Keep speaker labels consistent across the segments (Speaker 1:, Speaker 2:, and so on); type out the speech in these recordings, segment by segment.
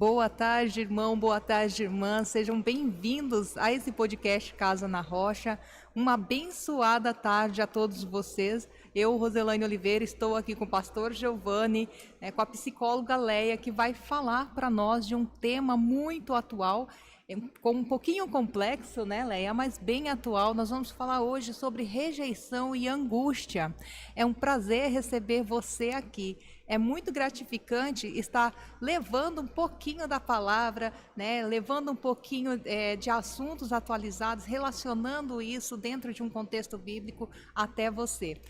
Speaker 1: Boa tarde, irmão, boa tarde, irmã. Sejam bem-vindos a esse podcast Casa na Rocha. Uma abençoada tarde a todos vocês. Eu, Roselane Oliveira, estou aqui com o pastor Giovanni, com a psicóloga Leia, que vai falar para nós de um tema muito atual, um pouquinho complexo, né, Leia, mas bem atual. Nós vamos falar hoje sobre rejeição e angústia. É um prazer receber você aqui. É muito gratificante estar levando um pouquinho da palavra, né, levando um pouquinho de assuntos atualizados, relacionando isso dentro de um contexto bíblico até você.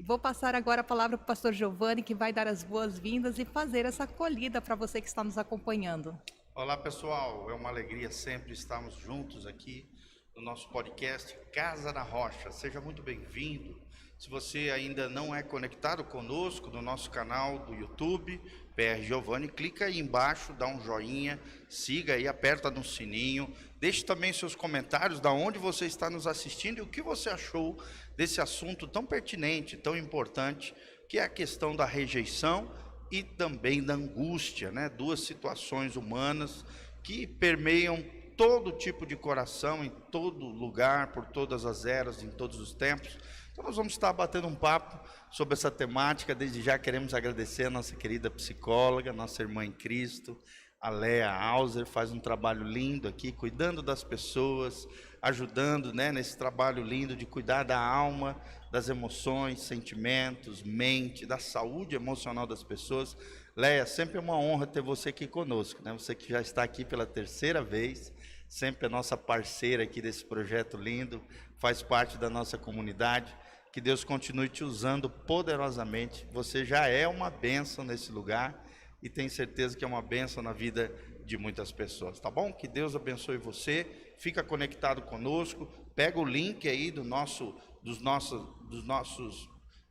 Speaker 1: Vou passar agora a palavra para o pastor Giovanni, que vai dar as boas-vindas e fazer essa acolhida para você que está nos acompanhando.
Speaker 2: Olá, pessoal, é uma alegria sempre estarmos juntos aqui no nosso podcast Casa na Rocha. Seja muito bem-vindo. Se você ainda não é conectado conosco no nosso canal do YouTube, PR Giovanni, clica aí embaixo, dá um joinha, siga aí, aperta no sininho, deixe também seus comentários da onde você está nos assistindo e o que você achou desse assunto tão pertinente, tão importante, que é a questão da rejeição e também da angústia, né? Duas situações humanas que permeiam todo tipo de coração, em todo lugar, por todas as eras, em todos os tempos. Então nós vamos estar batendo um papo sobre essa temática. Desde já queremos agradecer a nossa querida psicóloga, nossa irmã em Cristo, a Leia Hauser, faz um trabalho lindo aqui, cuidando das pessoas, ajudando, né, nesse trabalho lindo de cuidar da alma, das emoções, sentimentos, mente, da saúde emocional das pessoas. Leia, sempre é uma honra ter você aqui conosco, né? Você que já está aqui pela terceira vez, sempre é nossa parceira aqui desse projeto lindo, faz parte da nossa comunidade. Que Deus continue te usando poderosamente. Você já é uma bênção nesse lugar e tenho certeza que é uma bênção na vida de muitas pessoas, tá bom? Que Deus abençoe você, fica conectado conosco, pega o link aí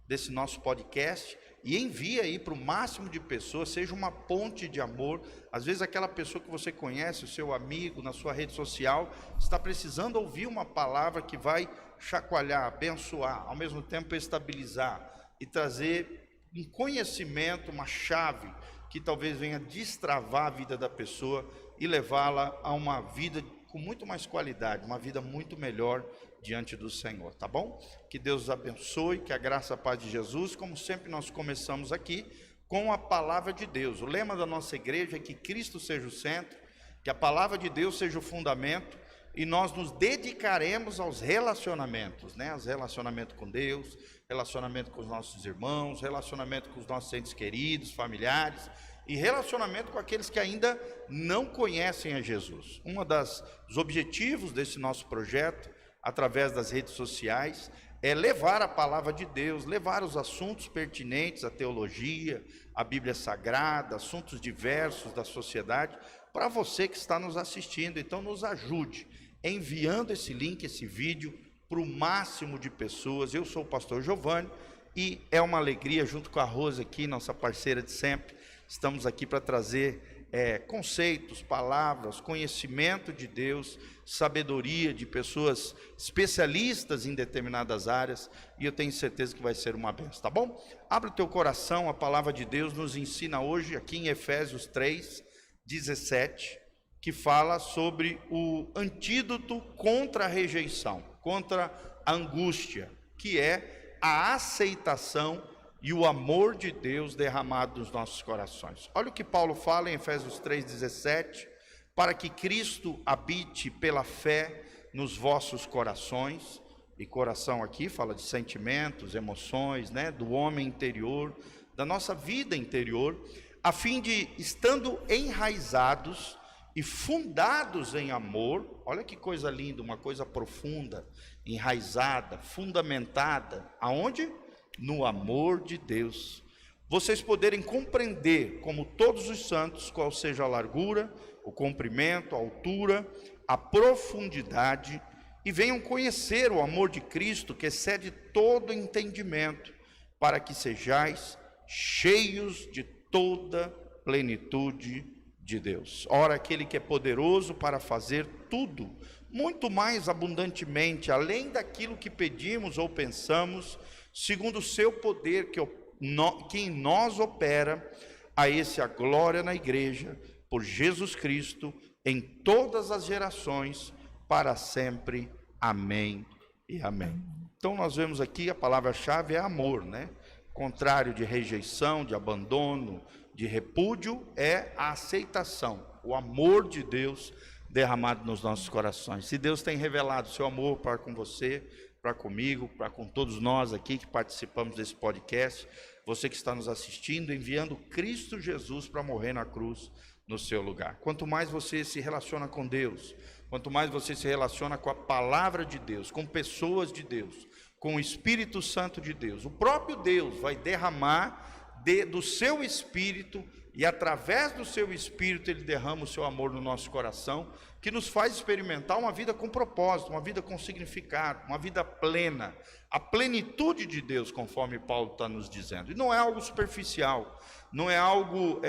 Speaker 2: desse nosso podcast e envia aí para o máximo de pessoas, seja uma ponte de amor. Às vezes aquela pessoa que você conhece, o seu amigo, na sua rede social, está precisando ouvir uma palavra que vai chacoalhar, abençoar, ao mesmo tempo estabilizar e trazer um conhecimento, uma chave que talvez venha destravar a vida da pessoa e levá-la a uma vida com muito mais qualidade, uma vida muito melhor diante do Senhor, tá bom? Que Deus os abençoe, que a graça e a paz de Jesus, como sempre nós começamos aqui, com a palavra de Deus. O lema da nossa igreja é que Cristo seja o centro, que a palavra de Deus seja o fundamento, e nós nos dedicaremos aos relacionamentos, né? Aos relacionamentos com Deus, relacionamento com os nossos irmãos, relacionamento com os nossos entes queridos, familiares, e relacionamento com aqueles que ainda não conhecem a Jesus. Dos objetivos desse nosso projeto, através das redes sociais, é levar a palavra de Deus, levar os assuntos pertinentes à teologia, à Bíblia Sagrada, assuntos diversos da sociedade, para você que está nos assistindo. Então nos ajude enviando esse link, esse vídeo, para o máximo de pessoas. Eu sou o pastor Giovanni e é uma alegria, junto com a Rosa aqui, nossa parceira de sempre, estamos aqui para trazer conceitos, palavras, conhecimento de Deus, sabedoria de pessoas especialistas em determinadas áreas, e eu tenho certeza que vai ser uma bênção, tá bom? Abre o teu coração, a palavra de Deus nos ensina hoje, aqui em Efésios 3:17, que fala sobre o antídoto contra a rejeição, contra a angústia, que é a aceitação e o amor de Deus derramado nos nossos corações. Olha o que Paulo fala em Efésios 3:17, para que Cristo habite pela fé nos vossos corações, e coração aqui fala de sentimentos, emoções, né, do homem interior, da nossa vida interior, a fim de, estando enraizados e fundados em amor, olha que coisa linda, uma coisa profunda, enraizada, fundamentada, aonde? No amor de Deus, vocês poderem compreender, como todos os santos, qual seja a largura, o comprimento, a altura, a profundidade, e venham conhecer o amor de Cristo, que excede todo entendimento, para que sejais cheios de toda plenitude de Deus. Ora, aquele que é poderoso para fazer tudo, muito mais abundantemente, além daquilo que pedimos ou pensamos, segundo o seu poder que em nós opera, a esse a glória na igreja, por Jesus Cristo, em todas as gerações, para sempre. Amém e amém. Então nós vemos aqui, a palavra-chave é amor, né? Contrário de rejeição, de abandono, de repúdio, é a aceitação, o amor de Deus derramado nos nossos corações. Se Deus tem revelado seu amor para com você, para comigo, para com todos nós aqui que participamos desse podcast, você que está nos assistindo, enviando Cristo Jesus para morrer na cruz no seu lugar. Quanto mais você se relaciona com Deus, quanto mais você se relaciona com a palavra de Deus, com pessoas de Deus, com o Espírito Santo de Deus, o próprio Deus vai derramar do seu Espírito, e através do seu Espírito ele derrama o seu amor no nosso coração, que nos faz experimentar uma vida com propósito, uma vida com significado, uma vida plena, a plenitude de Deus, conforme Paulo está nos dizendo. E não é algo superficial, não é algo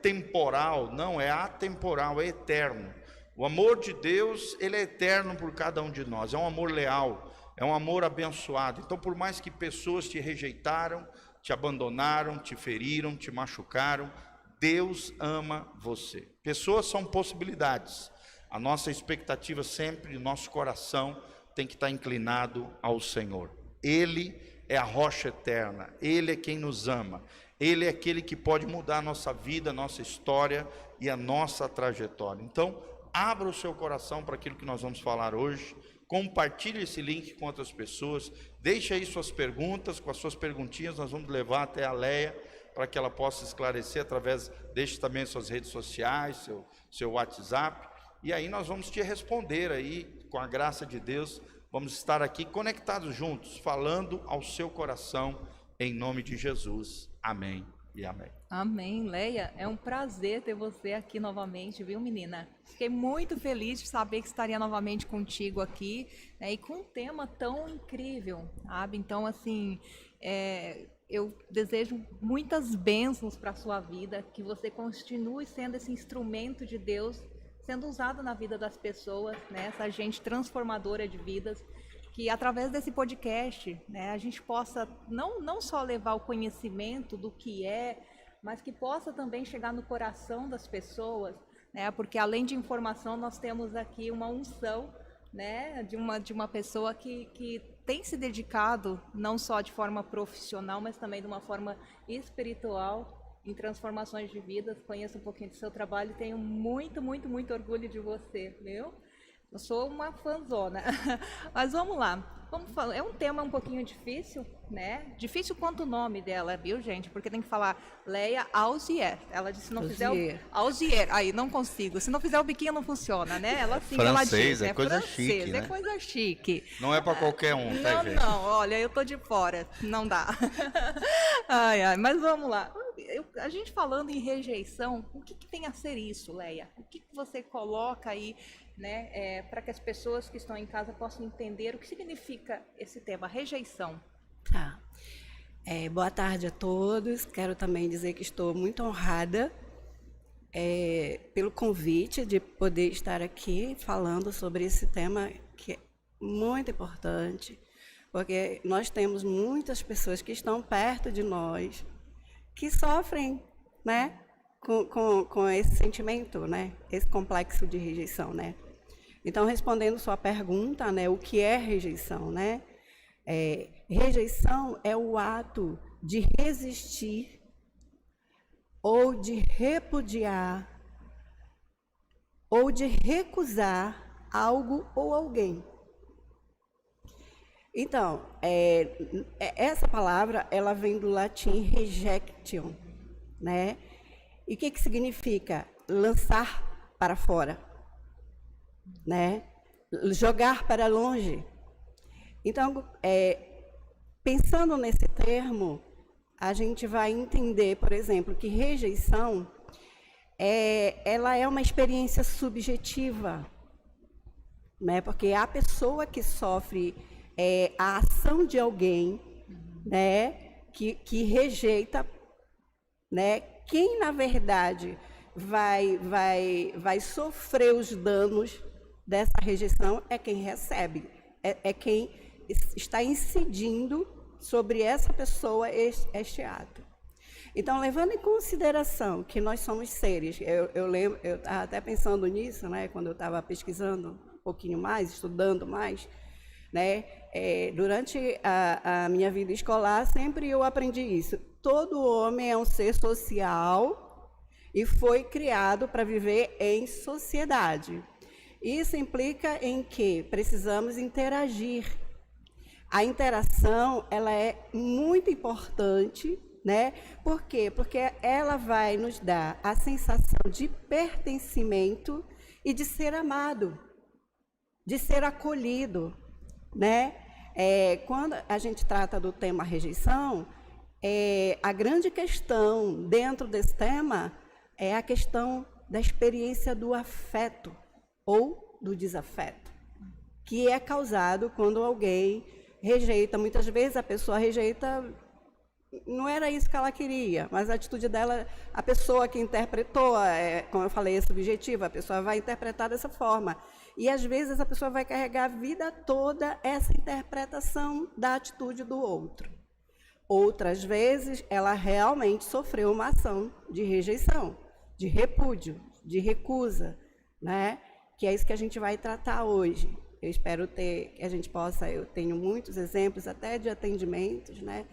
Speaker 2: temporal, não, é atemporal, é eterno. O amor de Deus, ele é eterno por cada um de nós, é um amor leal, é um amor abençoado. Então, por mais que pessoas te rejeitaram, te abandonaram, te feriram, te machucaram, Deus ama você. Pessoas são possibilidades. A nossa expectativa sempre, nosso coração tem que estar inclinado ao Senhor. Ele é a rocha eterna, Ele é quem nos ama, Ele é aquele que pode mudar a nossa vida, a nossa história e a nossa trajetória. Então, abra o seu coração para aquilo que nós vamos falar hoje, compartilhe esse link com outras pessoas, deixe aí suas perguntas, com as suas perguntinhas nós vamos levar até a Leia, para que ela possa esclarecer através, deixe também suas redes sociais, seu WhatsApp, e aí nós vamos te responder aí, com a graça de Deus, vamos estar aqui conectados juntos, falando ao seu coração, em nome de Jesus. Amém e amém.
Speaker 1: Amém, Leia, é um prazer ter você aqui novamente, viu, menina? Fiquei muito feliz de saber que estaria novamente contigo aqui, né, e com um tema tão incrível, sabe? Então, assim, eu desejo muitas bênçãos para a sua vida, que você continue sendo esse instrumento de Deus, sendo usado na vida das pessoas, né, essa agente transformadora de vidas, que através desse podcast, né, a gente possa não só levar o conhecimento do que é, mas que possa também chegar no coração das pessoas, né, porque além de informação nós temos aqui uma unção, né, de uma pessoa que tem se dedicado não só de forma profissional, mas também de uma forma espiritual em transformações de vidas. Conheço um pouquinho do seu trabalho e tenho muito, muito, muito orgulho de você, viu? Eu sou uma fãzona. Mas vamos lá. Vamos falar. É um tema um pouquinho difícil, né? Difícil quanto o nome dela, viu, gente? Porque tem que falar Leia Auzier. Ela disse, se não fizer o Auzier, aí não consigo. Se não fizer o biquinho não funciona, né? Ela sim, ela diz,
Speaker 2: é coisa
Speaker 1: francês,
Speaker 2: chique, né?
Speaker 1: É coisa chique.
Speaker 2: Não é para qualquer um, tá, gente?
Speaker 1: Não, olha, eu tô de fora, não dá. Ai, mas vamos lá. A gente falando em rejeição, o que tem a ser isso, Leia? O que você coloca aí, né, para que as pessoas que estão em casa possam entender o que significa esse tema, rejeição?
Speaker 3: Tá. Boa tarde a todos. Quero também dizer que estou muito honrada pelo convite de poder estar aqui falando sobre esse tema que é muito importante, porque nós temos muitas pessoas que estão perto de nós que sofrem, né, com esse sentimento, né, esse complexo de rejeição, né. Então, respondendo sua pergunta, né, o que é rejeição, né? Rejeição é o ato de resistir ou de repudiar ou de recusar algo ou alguém. Então, essa palavra, ela vem do latim rejection, né? E o que significa? Lançar para fora, né? Jogar para longe. Então, pensando nesse termo, a gente vai entender, por exemplo, que rejeição, ela é uma experiência subjetiva, né? Porque a pessoa que sofre a ação de alguém, né, que rejeita, né, quem na verdade vai sofrer os danos dessa rejeição é quem recebe, é quem está incidindo sobre essa pessoa este ato. Então, levando em consideração que nós somos seres, eu lembro, eu estava até pensando nisso, né, quando eu estava pesquisando um pouquinho mais, estudando mais, né, durante a minha vida escolar, sempre eu aprendi isso. Todo homem é um ser social e foi criado para viver em sociedade. Isso implica em que precisamos interagir. A interação, ela é muito importante, né? Por quê? Porque ela vai nos dar a sensação de pertencimento e de ser amado, de ser acolhido, né? Quando a gente trata do tema rejeição, a grande questão dentro desse tema é a questão da experiência do afeto ou do desafeto, que é causado quando alguém rejeita. Muitas vezes a pessoa rejeita, não era isso que ela queria, mas a atitude dela, a pessoa que interpretou, como eu falei, é subjetiva, a pessoa vai interpretar dessa forma. E às vezes a pessoa vai carregar a vida toda essa interpretação da atitude do outro. Outras vezes ela realmente sofreu uma ação de rejeição, de repúdio, de recusa, né? Que é isso que a gente vai tratar hoje. Eu espero que a gente possa, eu tenho muitos exemplos até de atendimentos, né?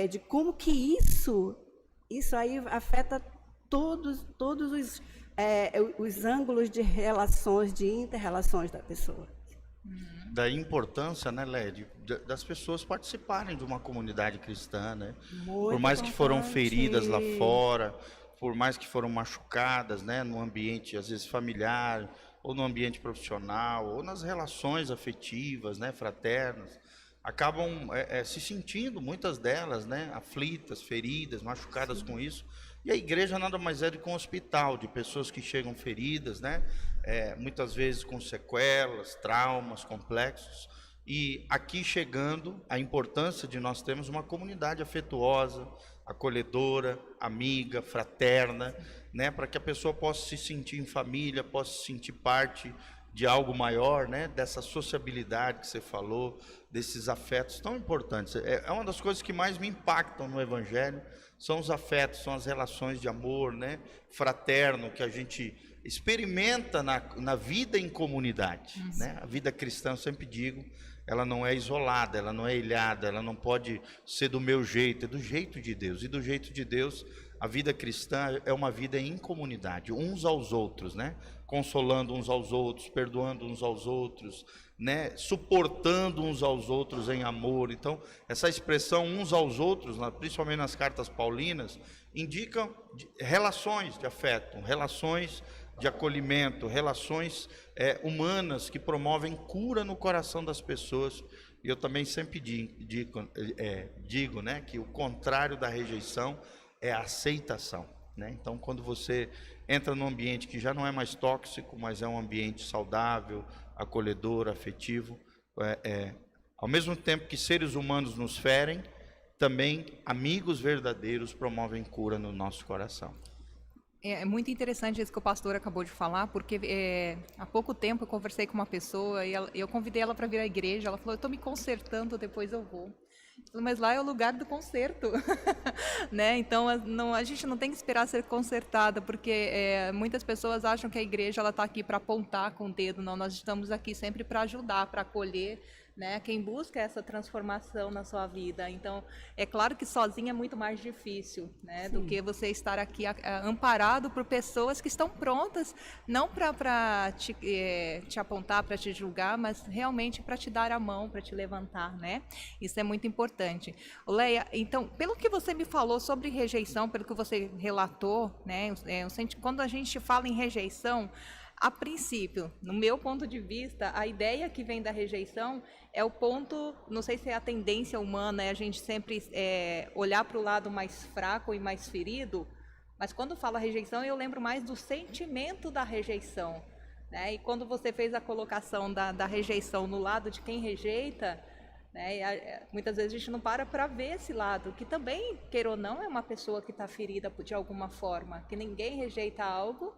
Speaker 3: De como que isso aí afeta todos os ângulos de relações, de inter-relações da pessoa.
Speaker 2: Da importância, né, Lédia, das pessoas participarem de uma comunidade cristã, né?
Speaker 3: Muito
Speaker 2: por mais que foram
Speaker 3: importante.
Speaker 2: feridas lá fora, por mais que foram machucadas, né, no ambiente às vezes familiar, ou no ambiente profissional, ou nas relações afetivas, né, fraternas, acabam se sentindo, muitas delas, né, aflitas, feridas, machucadas com isso. E a igreja nada mais é do que um hospital de pessoas que chegam feridas, né, muitas vezes com sequelas, traumas complexos. E aqui chegando, a importância de nós termos uma comunidade afetuosa, acolhedora, amiga, fraterna, né, para que a pessoa possa se sentir em família, possa se sentir parte de algo maior, né, dessa sociabilidade que você falou, desses afetos tão importantes. É uma das coisas que mais me impactam no Evangelho, são os afetos, são as relações de amor, né, fraterno, que a gente experimenta na vida em comunidade, né? A vida cristã, eu sempre digo, ela não é isolada, ela não é ilhada, ela não pode ser do meu jeito, é do jeito de Deus. E do jeito de Deus, a vida cristã é uma vida em comunidade, uns aos outros, né? Consolando uns aos outros, perdoando uns aos outros, né? Suportando uns aos outros em amor. Então, essa expressão uns aos outros, principalmente nas cartas paulinas, indicam relações de afeto, relações de acolhimento, relações humanas que promovem cura no coração das pessoas. E eu também sempre digo, né, que o contrário da rejeição é a aceitação, né? Então, quando você entra num ambiente que já não é mais tóxico, mas é um ambiente saudável, acolhedor, afetivo, ao mesmo tempo que seres humanos nos ferem, também amigos verdadeiros promovem cura no nosso coração.
Speaker 1: É muito interessante isso que o pastor acabou de falar, porque há pouco tempo eu conversei com uma pessoa e eu convidei ela para vir à igreja. Ela falou: eu estou me consertando, depois eu vou. Eu falei: mas lá é o lugar do conserto, né? Então a gente não tem que esperar ser consertada, porque muitas pessoas acham que a igreja ela está aqui para apontar com o dedo. Não, nós estamos aqui sempre para ajudar, para acolher, né, quem busca essa transformação na sua vida. Então, é claro que sozinho é muito mais difícil, né, do que você estar aqui amparado por pessoas que estão prontas, não para te apontar, para te julgar, mas realmente para te dar a mão, para te levantar, né? Isso é muito importante. Leia, então, pelo que você me falou sobre rejeição, pelo que você relatou, né, quando a gente fala em rejeição, a princípio, no meu ponto de vista, a ideia que vem da rejeição é o ponto, não sei se é a tendência humana, é a gente sempre olhar para o lado mais fraco e mais ferido, mas quando fala rejeição, eu lembro mais do sentimento da rejeição, né? E quando você fez a colocação da rejeição no lado de quem rejeita, né, muitas vezes a gente não para ver esse lado, que também, queira ou não, é uma pessoa que está ferida de alguma forma, que ninguém rejeita algo,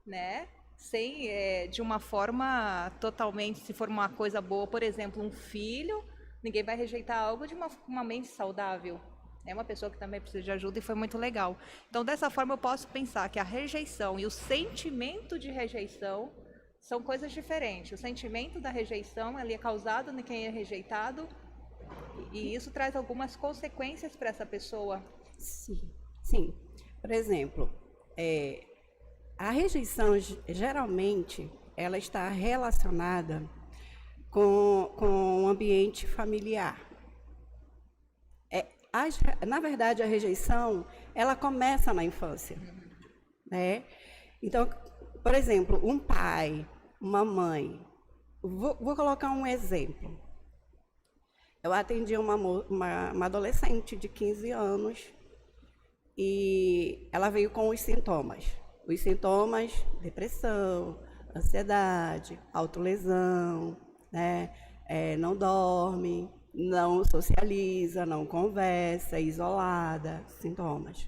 Speaker 1: né? Sem, de uma forma totalmente, se for uma coisa boa, por exemplo, um filho, ninguém vai rejeitar algo de uma mente saudável, É uma pessoa que também precisa de ajuda e foi muito legal. Então, dessa forma, eu posso pensar que a rejeição e o sentimento de rejeição são coisas diferentes. O sentimento da rejeição ele é causado em quem é rejeitado e isso traz algumas consequências para essa pessoa.
Speaker 3: Sim, sim. Por exemplo, a rejeição, geralmente, ela está relacionada com o ambiente familiar. Na verdade, a rejeição, ela começa na infância, né? Então, por exemplo, um pai, uma mãe, vou colocar um exemplo. Eu atendi uma adolescente de 15 anos e ela veio com os sintomas. Os sintomas, depressão, ansiedade, autolesão, né? Não dorme, não socializa, não conversa, isolada, sintomas.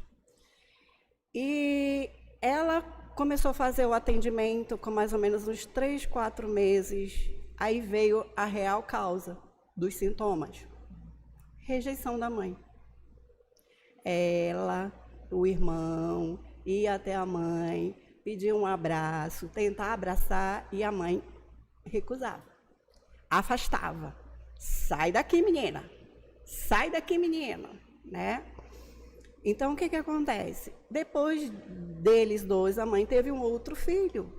Speaker 3: E ela começou a fazer o atendimento com mais ou menos uns 3, 4 meses. Aí veio a real causa dos sintomas. Rejeição da mãe. Ela, o irmão, ia até a mãe, pedir um abraço, tentar abraçar e a mãe recusava. Afastava. Sai daqui, menina. Sai daqui, menina, né? Então, o que acontece? Depois deles dois, a mãe teve um outro filho.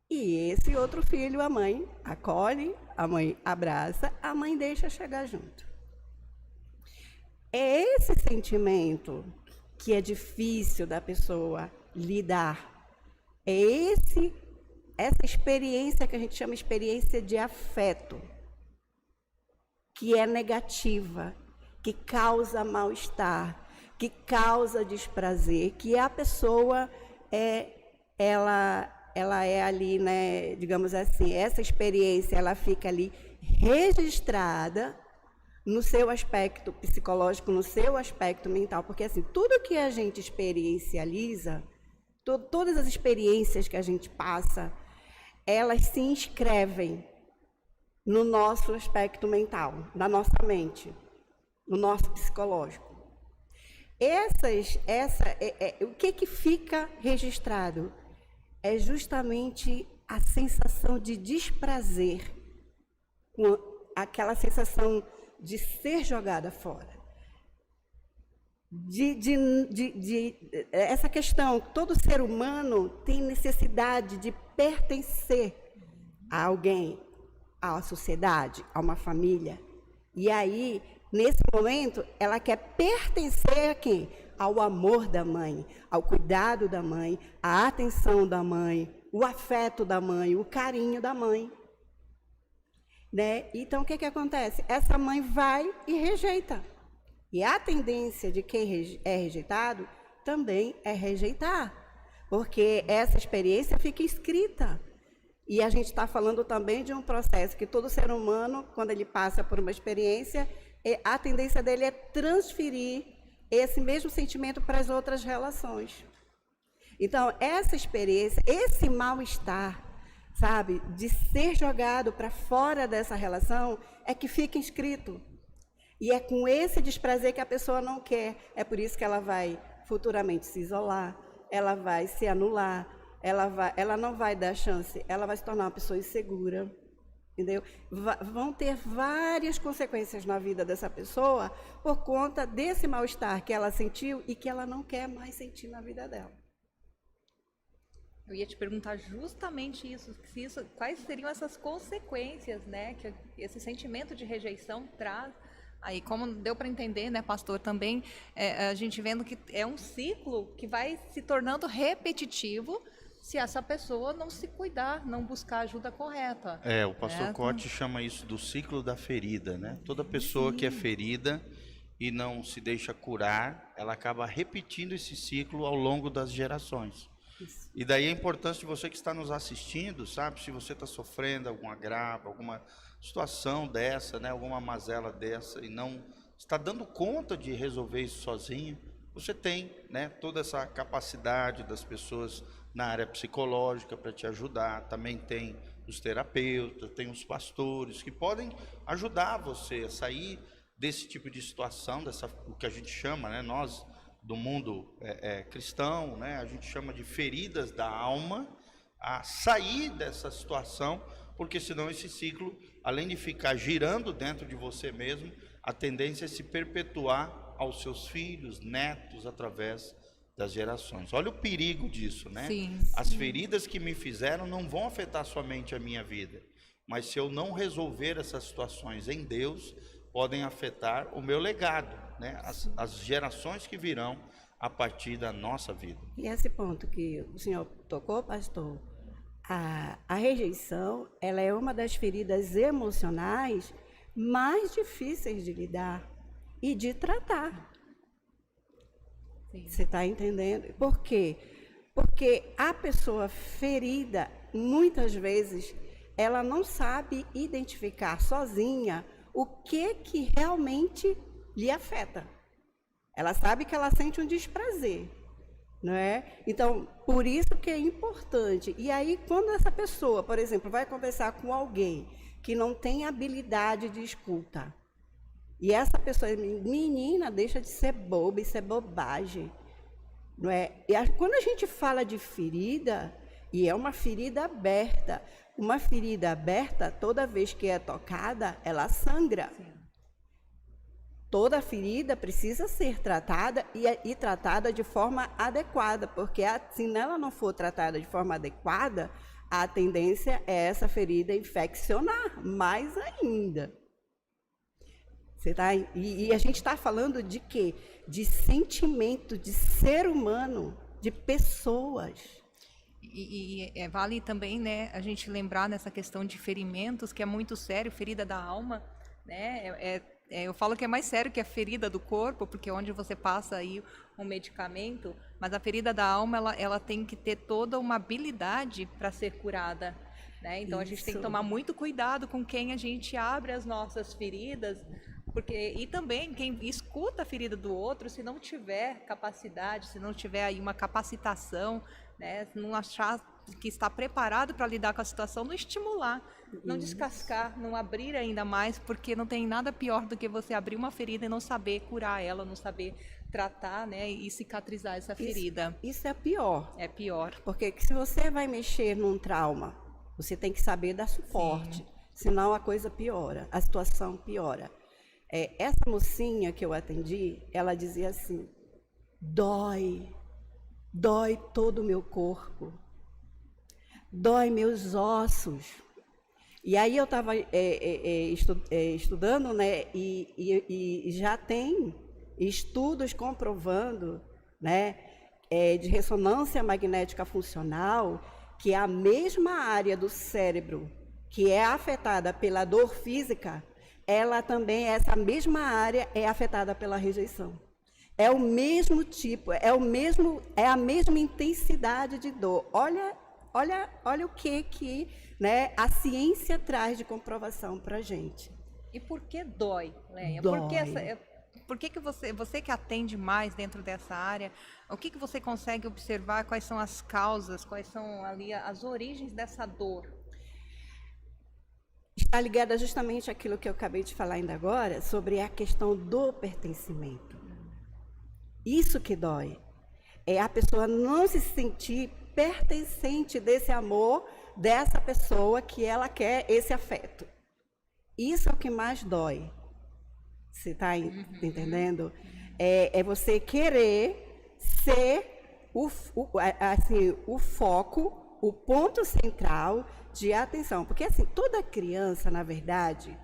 Speaker 3: E esse outro filho, a mãe acolhe, a mãe abraça, a mãe deixa chegar junto. É esse sentimento que é difícil da pessoa lidar. É essa experiência que a gente chama experiência de afeto, que é negativa, que causa mal-estar, que causa desprazer, que a pessoa ela é ali, né, digamos assim, essa experiência ela fica ali registrada no seu aspecto psicológico, no seu aspecto mental, porque assim, tudo que a gente experiencializa, todas as experiências que a gente passa, elas se inscrevem no nosso aspecto mental, na nossa mente, no nosso psicológico. O que fica registrado é justamente a sensação de desprazer, aquela sensação de ser jogada fora. Essa questão, todo ser humano tem necessidade de pertencer a alguém, à sociedade, a uma família. E aí, nesse momento, ela quer pertencer a quem? Ao amor da mãe, ao cuidado da mãe, à atenção da mãe, o afeto da mãe, o carinho da mãe. Né? Então, o que acontece? Essa mãe vai e rejeita. E a tendência de quem é rejeitado também é rejeitar, porque essa experiência fica escrita. E a gente está falando também de um processo que todo ser humano, quando ele passa por uma experiência, a tendência dele é transferir esse mesmo sentimento para as outras relações. Então, essa experiência, esse mal-estar, sabe, de ser jogado para fora dessa relação, é que fica inscrito. E é com esse desprazer que a pessoa não quer. É por isso que ela vai futuramente se isolar, ela vai se anular, ela não vai dar chance, ela vai se tornar uma pessoa insegura. Entendeu? Vão ter várias consequências na vida dessa pessoa por conta desse mal-estar que ela sentiu e que ela não quer mais sentir na vida dela.
Speaker 1: Eu ia te perguntar justamente isso, quais seriam essas consequências, né, que esse sentimento de rejeição traz. Aí, como deu para entender, né, pastor, também a gente vendo que é um ciclo que vai se tornando repetitivo se essa pessoa não se cuidar, não buscar a ajuda correta.
Speaker 2: O pastor Cote chama isso do ciclo da ferida, né? Toda pessoa que é ferida e não se deixa curar, ela acaba repetindo esse ciclo ao longo das gerações. Isso. E daí a importância de você que está nos assistindo, sabe? Se você está sofrendo algum agravo, alguma situação dessa, né? Alguma mazela dessa e não está dando conta de resolver isso sozinho, você tem, né, toda essa capacidade das pessoas na área psicológica para te ajudar. Também tem os terapeutas, tem os pastores que podem ajudar você a sair desse tipo de situação, o que a gente chama, né, nós do mundo cristão, né, a gente chama de feridas da alma, a sair dessa situação, porque senão esse ciclo, além de ficar girando dentro de você mesmo, a tendência é se perpetuar aos seus filhos, netos, através das gerações. Olha o perigo disso, né?
Speaker 1: Sim,
Speaker 2: As feridas que me fizeram não vão afetar somente a minha vida, mas se eu não resolver essas situações em Deus, podem afetar o meu legado, né? As gerações que virão a partir da nossa vida.
Speaker 3: E esse ponto que o senhor tocou, pastor, a rejeição, ela é uma das feridas emocionais mais difíceis de lidar e de tratar.
Speaker 1: sim.
Speaker 3: Você está entendendo? Por quê? Porque a pessoa ferida, muitas vezes, ela não sabe identificar sozinha o que realmente lhe afeta. Ela sabe que ela sente um desprazer, não é? Então, por isso que é importante. E aí, quando essa pessoa, por exemplo, vai conversar com alguém que não tem habilidade de escuta, e essa pessoa, menina, deixa de ser boba, isso é bobagem, não é? E quando a gente fala de ferida, e é uma ferida aberta, toda vez que é tocada, ela sangra. Sim. Toda ferida precisa ser tratada e tratada de forma adequada, porque se ela não for tratada de forma adequada, a tendência é essa ferida infeccionar mais ainda. E a gente está falando de quê? De sentimento, de ser humano, de pessoas.
Speaker 1: Vale também, né, a gente lembrar nessa questão de ferimentos, que é muito sério, ferida da alma, né? Eu falo que é mais sério que a ferida do corpo, porque é onde você passa aí um medicamento, mas a ferida da alma, ela tem que ter toda uma habilidade para ser curada, né? Então a gente tem que tomar muito cuidado com quem a gente abre as nossas feridas, e também quem escuta a ferida do outro, se não tiver capacidade, se não tiver aí uma capacitação, né, não achar que está preparado para lidar com a situação, não estimular, não descascar, não abrir ainda mais, porque não tem nada pior do que você abrir uma ferida e não saber curar ela, não saber tratar, né, e cicatrizar essa ferida.
Speaker 3: Isso é pior.
Speaker 1: É pior.
Speaker 3: Porque se você vai mexer num trauma, você tem que saber dar suporte, sim, senão a coisa piora, a situação piora. Essa mocinha que eu atendi, ela dizia assim: dói todo o meu corpo, dói meus ossos. E aí eu estava estudando, né, e já tem estudos comprovando, né, de ressonância magnética funcional, que a mesma área do cérebro que é afetada pela dor física, ela também, essa mesma área é afetada pela rejeição. É o mesmo tipo, é a mesma intensidade de dor. Olha o que né, a ciência traz de comprovação para a gente.
Speaker 1: E por que dói, Leia?
Speaker 3: Dói.
Speaker 1: Por que você que atende mais dentro dessa área, o que você consegue observar, quais são as causas, quais são ali as origens dessa dor?
Speaker 3: Está ligada justamente àquilo que eu acabei de falar ainda agora, sobre a questão do pertencimento. Isso que dói. É a pessoa não se sentir pertencente desse amor, dessa pessoa que ela quer esse afeto. Isso é o que mais dói. Você está entendendo? É você querer ser o foco, o ponto central de atenção. Porque assim, toda criança, na verdade,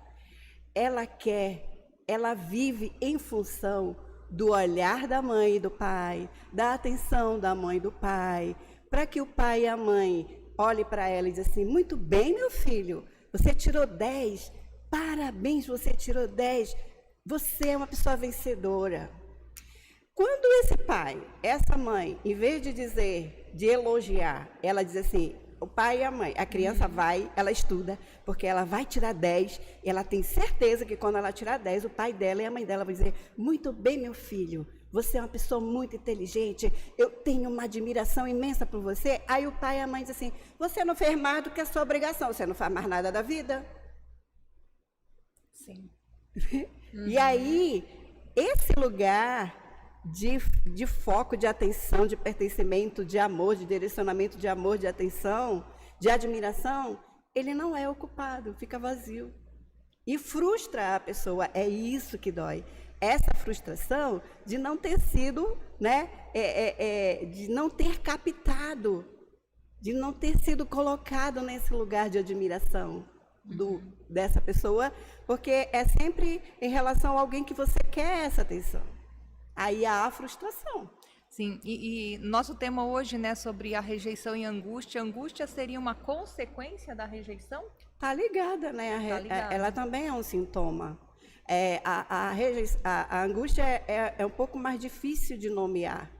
Speaker 3: ela vive em função do olhar da mãe e do pai, da atenção da mãe e do pai, para que o pai e a mãe olhem para ela e dizem assim: muito bem, meu filho, você tirou 10, parabéns, você tirou 10, você é uma pessoa vencedora. Quando esse pai, essa mãe, em vez de elogiar, ela diz assim, o pai e a mãe, a criança vai, ela estuda, porque ela vai tirar 10, e ela tem certeza que quando ela tirar 10, o pai dela e a mãe dela vão dizer: muito bem, meu filho, você é uma pessoa muito inteligente, eu tenho uma admiração imensa por você. Aí o pai e a mãe dizem assim: você não fez mais do que a sua obrigação, você não faz mais nada da vida.
Speaker 1: Sim.
Speaker 3: E aí, esse lugar de foco, de atenção, de pertencimento, de amor, de direcionamento de amor, de atenção, de admiração, ele não é ocupado, fica vazio. E frustra a pessoa, é isso que dói. Essa frustração de não ter sido, né, de não ter captado, de não ter sido colocado nesse lugar de admiração dessa pessoa, porque é sempre em relação a alguém que você quer essa atenção. Aí há a frustração.
Speaker 1: Sim, e nosso tema hoje, né, sobre a rejeição e angústia. Angústia seria uma consequência da rejeição?
Speaker 3: Está ligada, né?
Speaker 1: Tá ligada.
Speaker 3: Ela também é um sintoma. A angústia é um pouco mais difícil de nomear,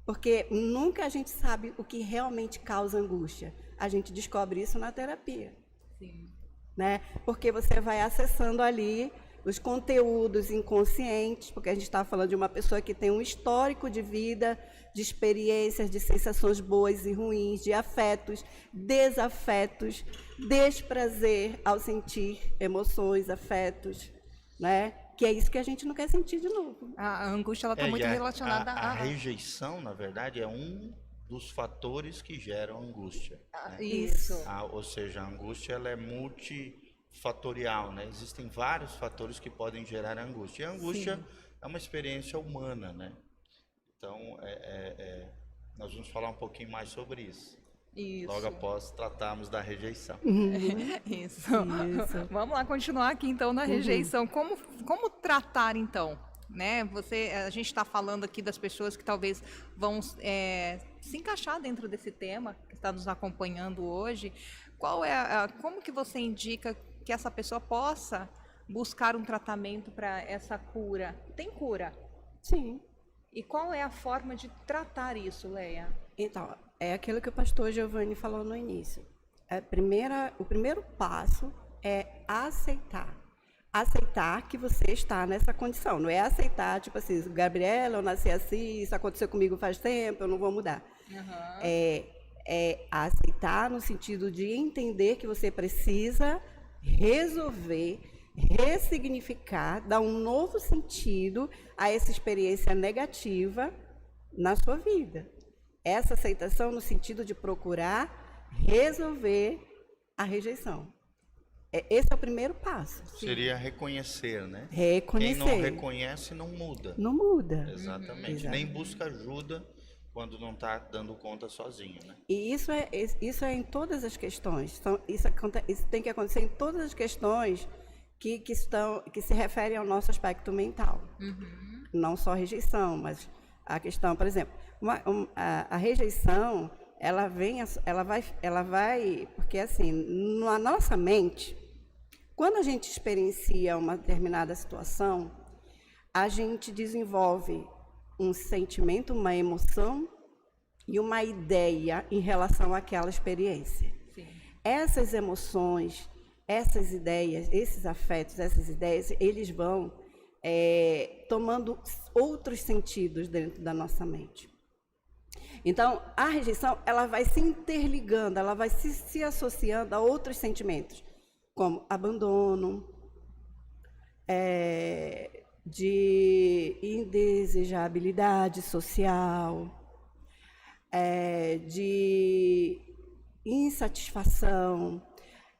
Speaker 3: porque nunca a gente sabe o que realmente causa angústia. A gente descobre isso na terapia.
Speaker 1: Sim.
Speaker 3: Né? Porque você vai acessando ali os conteúdos inconscientes, porque a gente está falando de uma pessoa que tem um histórico de vida, de experiências, de sensações boas e ruins, de afetos, desafetos, desprazer ao sentir emoções, afetos, né? Que é isso que a gente não quer sentir de novo.
Speaker 1: A angústia está muito relacionada
Speaker 2: a rejeição, na verdade, é um dos fatores que geram angústia. Né?
Speaker 1: Isso.
Speaker 2: Ou seja, a angústia ela é multifatorial, né? Existem vários fatores que podem gerar angústia. E a angústia é uma experiência humana, né? Então, nós vamos falar um pouquinho mais sobre isso.
Speaker 1: Isso.
Speaker 2: Logo após tratarmos da rejeição.
Speaker 1: Isso. Vamos lá continuar aqui então na rejeição. Como tratar então? Né? A gente está falando aqui das pessoas que talvez vão se encaixar dentro desse tema que está nos acompanhando hoje. Como que você indica que essa pessoa possa buscar um tratamento para essa cura? Tem cura?
Speaker 3: Sim.
Speaker 1: E qual é a forma de tratar isso, Leia?
Speaker 3: Então, é aquilo que o pastor Giovanni falou no início. O primeiro passo é aceitar. Aceitar que você está nessa condição. Não é aceitar, tipo assim, Gabriela, eu nasci assim, isso aconteceu comigo faz tempo, eu não vou mudar. É aceitar no sentido de entender que você precisa resolver, ressignificar, dar um novo sentido a essa experiência negativa na sua vida. Essa aceitação no sentido de procurar resolver a rejeição. Esse é o primeiro passo.
Speaker 2: Seria reconhecer, né?
Speaker 3: Reconhecer.
Speaker 2: Quem não reconhece não muda.
Speaker 3: Não muda.
Speaker 2: Exatamente. Nem busca ajuda quando não está dando conta sozinho, né?
Speaker 3: E isso é em todas as questões. Isso tem que acontecer em todas as questões que se referem ao nosso aspecto mental. Não só a rejeição, mas a questão, por exemplo, a rejeição, ela vai, porque assim, na nossa mente, quando a gente experiencia uma determinada situação, a gente desenvolve um sentimento, uma emoção e uma ideia em relação àquela experiência.
Speaker 1: Sim.
Speaker 3: Essas emoções, essas ideias, esses afetos, essas ideias, eles vão tomando outros sentidos dentro da nossa mente. Então, a rejeição, ela vai se interligando, ela vai se associando a outros sentimentos, como abandono, de indesejabilidade social, de insatisfação,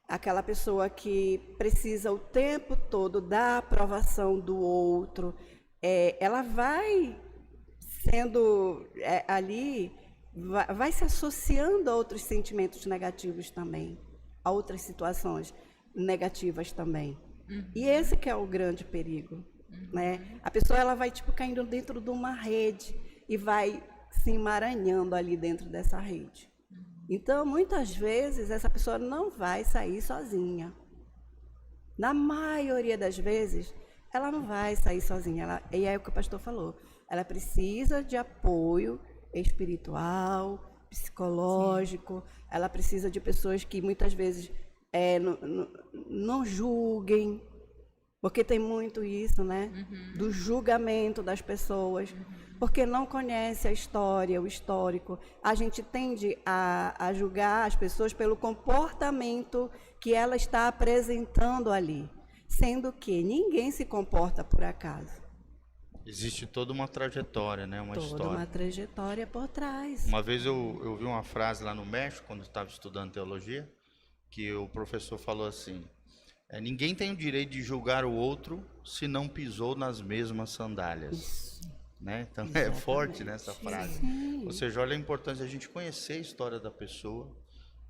Speaker 3: aquela pessoa que precisa o tempo todo da aprovação do outro, ela vai sendo ali, vai se associando a outros sentimentos negativos também, a outras situações negativas também. E esse que é o grande perigo, né? A pessoa ela vai caindo dentro de uma rede e vai se emaranhando ali dentro dessa rede. Então, muitas vezes, essa pessoa não vai sair sozinha. Na maioria das vezes, ela não vai sair sozinha. E é o que o pastor falou. Ela precisa de apoio espiritual, psicológico. Sim. Ela precisa de pessoas que muitas vezes não julguem, porque tem muito isso, né? Do julgamento das pessoas, porque não conhece a história, o histórico. A gente tende a julgar as pessoas pelo comportamento que ela está apresentando ali, sendo que ninguém se comporta por acaso.
Speaker 2: Existe toda uma trajetória, né? Uma
Speaker 3: Toda
Speaker 2: história.
Speaker 3: uma trajetória por trás.
Speaker 2: Uma vez eu vi uma frase lá no México, quando eu estava estudando teologia, que o professor falou assim: ninguém tem o direito de julgar o outro se não pisou nas mesmas sandálias.
Speaker 3: Isso.
Speaker 2: Né? Então
Speaker 3: Exatamente.
Speaker 2: é forte nessa frase.
Speaker 3: Sim.
Speaker 2: Ou seja, olha a importância da gente conhecer a história da pessoa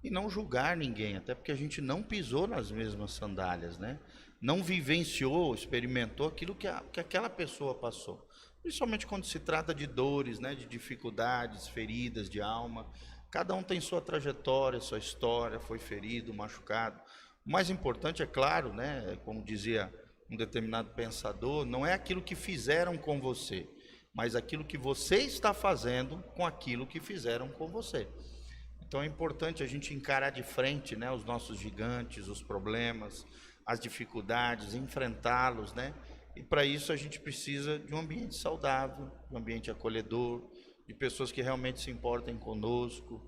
Speaker 2: e não julgar ninguém, até porque a gente não pisou nas mesmas sandálias, né? Não vivenciou, experimentou aquilo que aquela pessoa passou. Principalmente quando se trata de dores, né? De dificuldades, feridas de alma. Cada um tem sua trajetória, sua história, foi ferido, machucado. O mais importante, é claro, né? Como dizia um determinado pensador, não é aquilo que fizeram com você, mas aquilo que você está fazendo com aquilo que fizeram com você. Então é importante a gente encarar de frente, né, os nossos gigantes, os problemas, as dificuldades, enfrentá-los, né? E para isso a gente precisa de um ambiente saudável, de um ambiente acolhedor, de pessoas que realmente se importem conosco.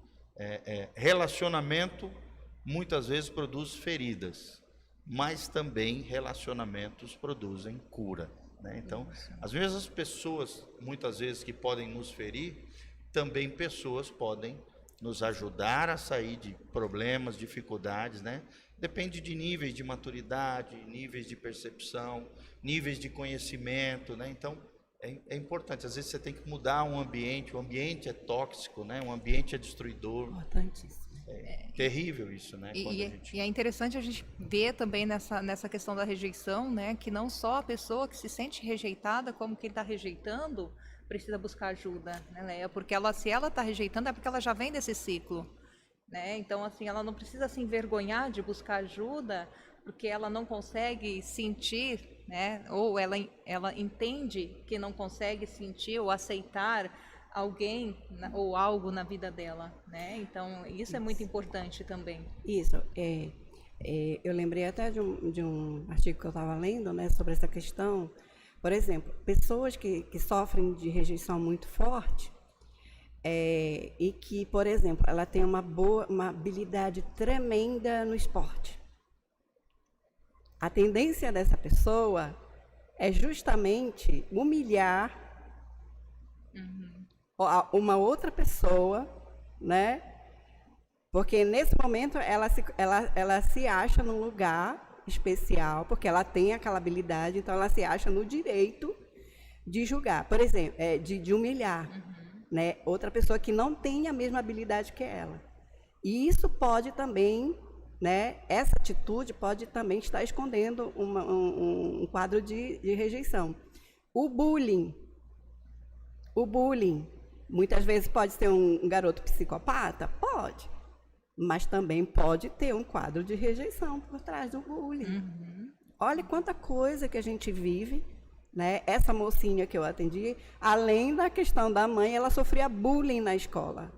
Speaker 2: Relacionamento muitas vezes produz feridas, mas também relacionamentos produzem cura. Então, as mesmas pessoas, muitas vezes, que podem nos ferir, também pessoas podem nos ajudar a sair de problemas, dificuldades, né? Depende de níveis de maturidade, níveis de percepção, níveis de conhecimento, né? Então, é importante. Às vezes você tem que mudar um ambiente, o ambiente é tóxico, né? O ambiente é destruidor.
Speaker 3: Importantíssimo.
Speaker 2: É terrível isso, né?
Speaker 1: E é interessante a gente ver também nessa questão da rejeição, né, que não só a pessoa que se sente rejeitada, como quem está rejeitando, precisa buscar ajuda, né, Leia? Porque se ela está rejeitando é porque ela já vem desse ciclo, né? Então, assim, ela não precisa se envergonhar de buscar ajuda, porque ela não consegue sentir, né? Ou ela entende que não consegue sentir ou aceitar alguém ou algo na vida dela, né? Então, isso é muito importante também.
Speaker 3: Isso. Eu lembrei até de um artigo que eu estava lendo, né, sobre essa questão. Por exemplo, pessoas que sofrem de rejeição muito forte e que, por exemplo, ela tem uma habilidade tremenda no esporte. A tendência dessa pessoa é justamente humilhar uma outra pessoa, né? Porque nesse momento ela se acha num lugar especial, porque ela tem aquela habilidade, então ela se acha no direito de julgar, por exemplo, de humilhar, né? Outra pessoa que não tem a mesma habilidade que ela. E isso pode também, né? Essa atitude pode também estar escondendo um quadro de rejeição. O bullying. Muitas vezes pode ser um garoto psicopata? Pode. Mas também pode ter um quadro de rejeição por trás do bullying. Olha quanta coisa que a gente vive, né? Essa mocinha que eu atendi, além da questão da mãe, ela sofria bullying na escola.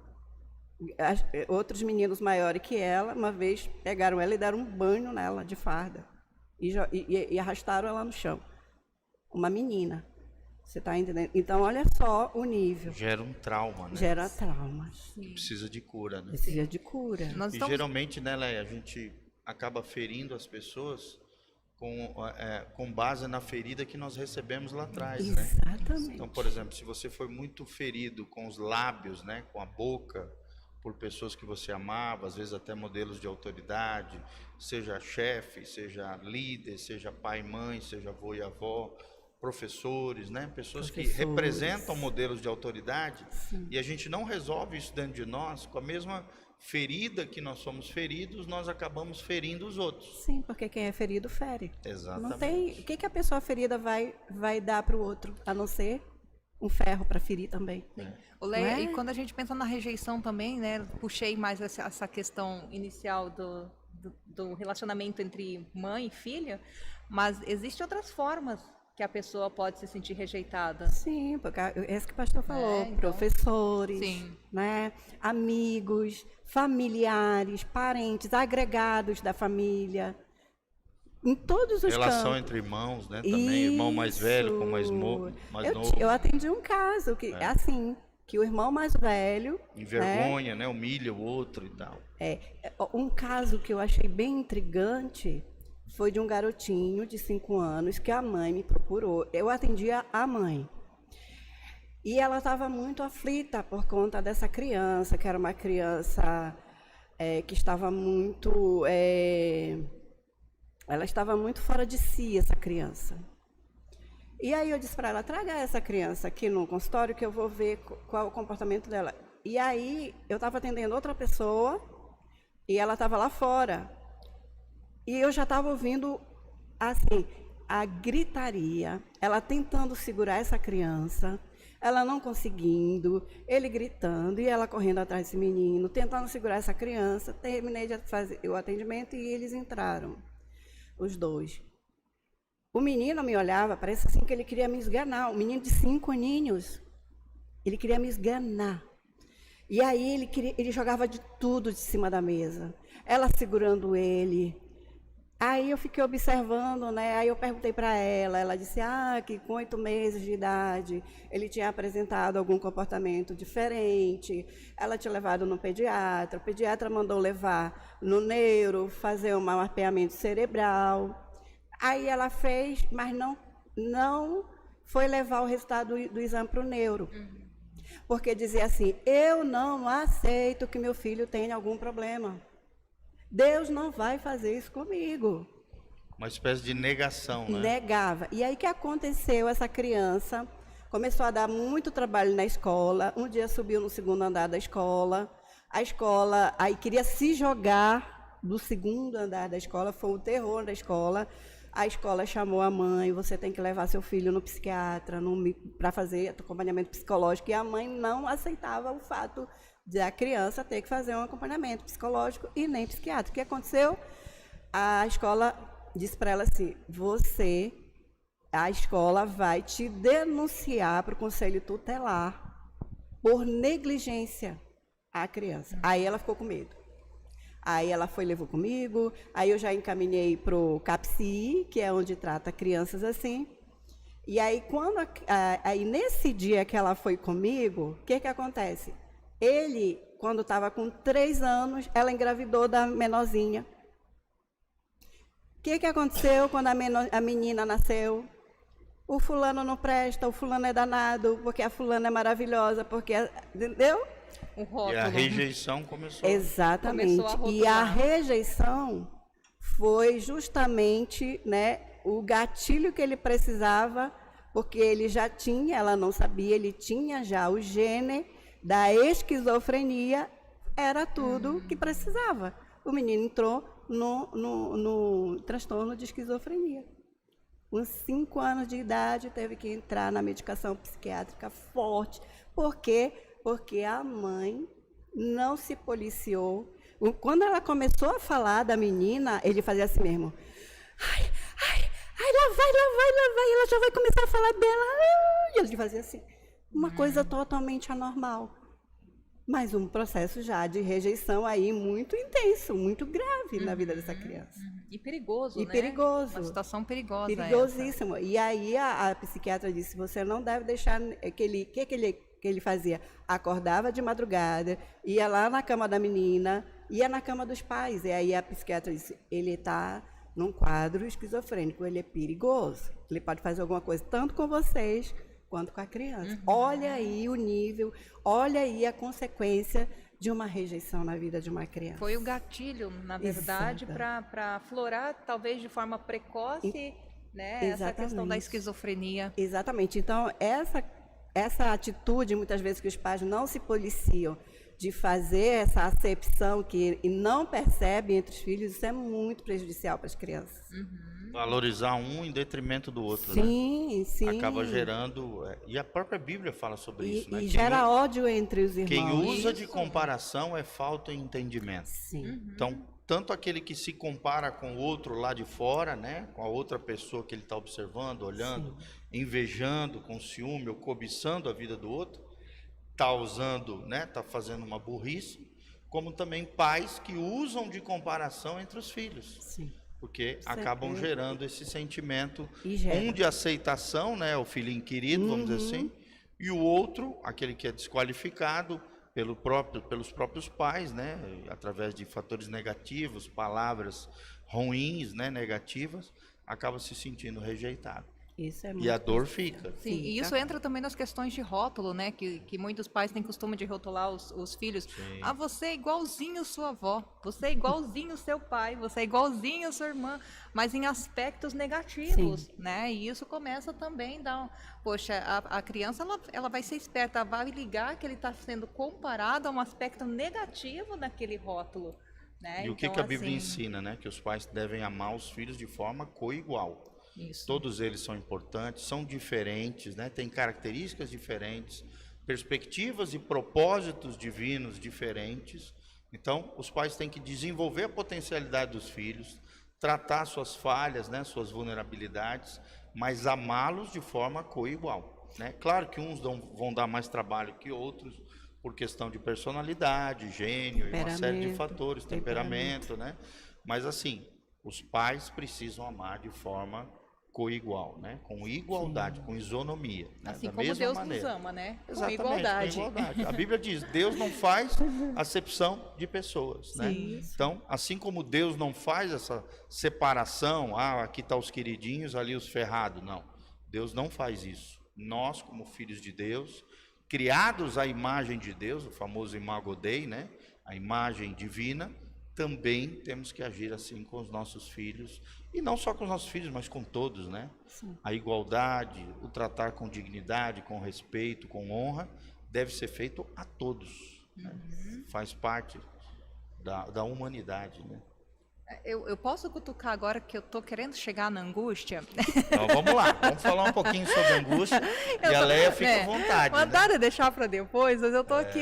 Speaker 3: Outros meninos maiores que ela, uma vez pegaram ela e deram um banho nela de farda. E arrastaram ela no chão. Uma menina. Você está entendendo? Então, olha só o nível.
Speaker 2: Gera um trauma, né?
Speaker 3: Gera traumas.
Speaker 2: Precisa de cura, né?
Speaker 3: Precisa de cura.
Speaker 2: E geralmente, né, Leia, a gente acaba ferindo as pessoas com base na ferida que nós recebemos lá atrás, né?
Speaker 3: Exatamente.
Speaker 2: Então, por exemplo, se você foi muito ferido com os lábios, né, com a boca, por pessoas que você amava, às vezes até modelos de autoridade, seja chefe, seja líder, seja pai e mãe, seja avô e avó, professores, né? Pessoas que representam modelos de autoridade. Sim. E a gente não resolve isso dentro de nós, com a mesma ferida que nós somos feridos, nós acabamos ferindo os outros.
Speaker 3: Sim, porque quem é ferido fere.
Speaker 2: Exatamente.
Speaker 3: Não tem, o que a pessoa ferida vai dar para o outro, a não ser um ferro para ferir também.
Speaker 1: Leia, e quando a gente pensa na rejeição também, né? Puxei mais essa questão inicial do relacionamento entre mãe e filha, mas existem outras formas que a pessoa pode se sentir rejeitada.
Speaker 3: Sim, porque é isso que o pastor falou, então, professores, né, amigos, familiares, parentes, agregados da família, em todos os
Speaker 2: Relação
Speaker 3: campos.
Speaker 2: Entre irmãos, né, também, irmão mais velho com mais novo.
Speaker 3: Eu atendi um caso que assim, que o irmão mais velho
Speaker 2: envergonha, né, humilha o outro e tal.
Speaker 3: Um caso que eu achei bem intrigante foi de um garotinho de 5 anos que a mãe me procurou. Eu atendia a mãe. E ela estava muito aflita por conta dessa criança, que era uma criança que estava muito... ela estava muito fora de si, essa criança. E aí eu disse para ela, traga essa criança aqui no consultório que eu vou ver qual é o comportamento dela. E aí eu estava atendendo outra pessoa e ela estava lá fora. E eu já estava ouvindo, assim, a gritaria, ela tentando segurar essa criança, ela não conseguindo, ele gritando e ela correndo atrás desse menino, tentando segurar essa criança. Terminei de fazer o atendimento e eles entraram, os dois. O menino me olhava, parece assim que ele queria me esganar, um menino de 5 aninhos, ele queria me esganar. E aí ele jogava de tudo de cima da mesa, ela segurando ele. Aí eu fiquei observando, né? Aí eu perguntei para ela disse que com 8 meses de idade ele tinha apresentado algum comportamento diferente, ela tinha levado no pediatra, o pediatra mandou levar no neuro, fazer um mapeamento cerebral. Aí ela fez, mas não foi levar o resultado do exame para o neuro. Porque dizia assim, eu não aceito que meu filho tenha algum problema. Deus não vai fazer isso comigo.
Speaker 2: Uma espécie de negação, né?
Speaker 3: Negava. E aí o que aconteceu? Essa criança começou a dar muito trabalho na escola. Um dia subiu no 2º andar da escola. A escola aí queria se jogar do 2º andar da escola. Foi o terror da escola. A escola chamou a mãe, você tem que levar seu filho no psiquiatra para fazer acompanhamento psicológico. E a mãe não aceitava o fato de a criança ter que fazer um acompanhamento psicológico e nem psiquiátrico. O que aconteceu? A escola disse para ela assim, a escola vai te denunciar para o conselho tutelar por negligência à criança. Aí ela ficou com medo. Aí ela levou comigo, aí eu já encaminhei para o CAPCI, que é onde trata crianças assim. E aí, aí nesse dia que ela foi comigo, o que acontece? Ele, quando estava com 3 anos, ela engravidou da menorzinha. O que aconteceu quando a menina nasceu? O fulano não presta, o fulano é danado, porque a fulana é maravilhosa, porque... Entendeu?
Speaker 1: O rótulo.
Speaker 2: E a rejeição começou.
Speaker 3: Exatamente.
Speaker 1: Começou
Speaker 3: E a rejeição foi justamente, né, o gatilho que ele precisava, porque ele já tinha, ela não sabia, ele tinha já o gene da esquizofrenia, era tudo que precisava. O menino entrou no transtorno de esquizofrenia. Com 5 anos de idade, teve que entrar na medicação psiquiátrica forte. Por quê? Porque a mãe não se policiou. Quando ela começou a falar da menina, ele fazia assim mesmo. Ai, lá vai, ela já vai começar a falar dela. E ele fazia assim. Uma coisa totalmente anormal. Mas um processo já de rejeição aí muito intenso, muito grave na vida dessa criança.
Speaker 1: E perigoso,
Speaker 3: né?
Speaker 1: Perigoso. Uma situação perigosa.
Speaker 3: Perigosíssimo. Essa. E aí a psiquiatra disse, você não deve deixar que ele fazia? Acordava de madrugada, ia lá na cama da menina, ia na cama dos pais. E aí a psiquiatra disse, ele está num quadro esquizofrênico, ele é perigoso. Ele pode fazer alguma coisa tanto com vocês quanto com a criança. Olha aí o nível, olha aí a consequência de uma rejeição na vida de uma criança.
Speaker 1: Foi o gatilho, na verdade, para aflorar, talvez de forma precoce, né, essa questão da esquizofrenia.
Speaker 3: Exatamente. Então, essa atitude, muitas vezes, que os pais não se policiam de fazer essa acepção e não percebem entre os filhos, isso é muito prejudicial para as crianças.
Speaker 2: Valorizar um em detrimento do outro,
Speaker 3: sim,
Speaker 2: né?
Speaker 3: Sim.
Speaker 2: Acaba gerando... E a própria Bíblia fala sobre isso, né?
Speaker 3: E gera ódio entre os irmãos.
Speaker 2: Quem usa de comparação é falta de entendimento.
Speaker 3: Sim.
Speaker 2: Então, tanto aquele que se compara com o outro lá de fora, né? Com a outra pessoa que ele está observando, olhando, invejando, com ciúme ou cobiçando a vida do outro, está usando, né? Está fazendo uma burrice, como também pais que usam de comparação entre os filhos.
Speaker 3: Sim.
Speaker 2: Porque acabam gerando esse sentimento,
Speaker 3: um
Speaker 2: de aceitação, né, o filhinho querido, vamos dizer assim, e o outro, aquele que é desqualificado, pelos próprios pais, né? Através de fatores negativos, palavras ruins, né? Negativas, acaba se sentindo rejeitado.
Speaker 3: Isso é
Speaker 2: E
Speaker 3: muito
Speaker 2: a dor
Speaker 3: possível.
Speaker 2: fica.
Speaker 1: Sim, e isso entra também nas questões de rótulo, né? Que muitos pais têm costume de rotular os filhos.
Speaker 2: Sim.
Speaker 1: Ah, você é igualzinho sua avó, você é igualzinho seu pai, você é igualzinho sua irmã, mas em aspectos negativos, né? E isso começa também a dar... Poxa, a criança, ela vai ser esperta, vai ligar que ele está sendo comparado a um aspecto negativo naquele rótulo, né?
Speaker 2: E o que
Speaker 1: Então,
Speaker 2: a Bíblia
Speaker 1: assim,
Speaker 2: ensina, né? Que os pais devem amar os filhos de forma coigual.
Speaker 1: Isso.
Speaker 2: Todos eles são importantes, são diferentes, né? Têm características diferentes, perspectivas e propósitos divinos diferentes. Então, os pais têm que desenvolver a potencialidade dos filhos, tratar suas falhas, né? Suas vulnerabilidades, mas amá-los de forma coigual, né? Claro que uns vão dar mais trabalho que outros, por questão de personalidade, gênio, e uma série de fatores, temperamento, né? Mas assim, os pais precisam amar de forma coigual, né? Com igualdade, com isonomia, né?
Speaker 1: Assim
Speaker 2: Da
Speaker 1: como
Speaker 2: mesma
Speaker 1: Deus
Speaker 2: maneira.
Speaker 1: nos ama, né?
Speaker 2: Exatamente,
Speaker 1: Com igualdade.
Speaker 2: com igualdade. A Bíblia diz, Deus não faz acepção de pessoas, né? Então, assim como Deus não faz essa separação, aqui tá os queridinhos, ali os ferrados, não. Deus não faz isso. Nós, como filhos de Deus, criados à imagem de Deus, o famoso imago Dei, né? A imagem divina, também temos que agir assim com os nossos filhos, e não só com os nossos filhos, mas com todos, né? Sim. A igualdade, o tratar com dignidade, com respeito, com honra, deve ser feito a todos, né? Faz parte da humanidade, né?
Speaker 1: Eu posso cutucar agora que eu tô querendo chegar na angústia?
Speaker 2: Então vamos lá, vamos falar um pouquinho sobre angústia, e a Leia fica à vontade.
Speaker 1: Mandaram deixar para depois, mas eu tô aqui,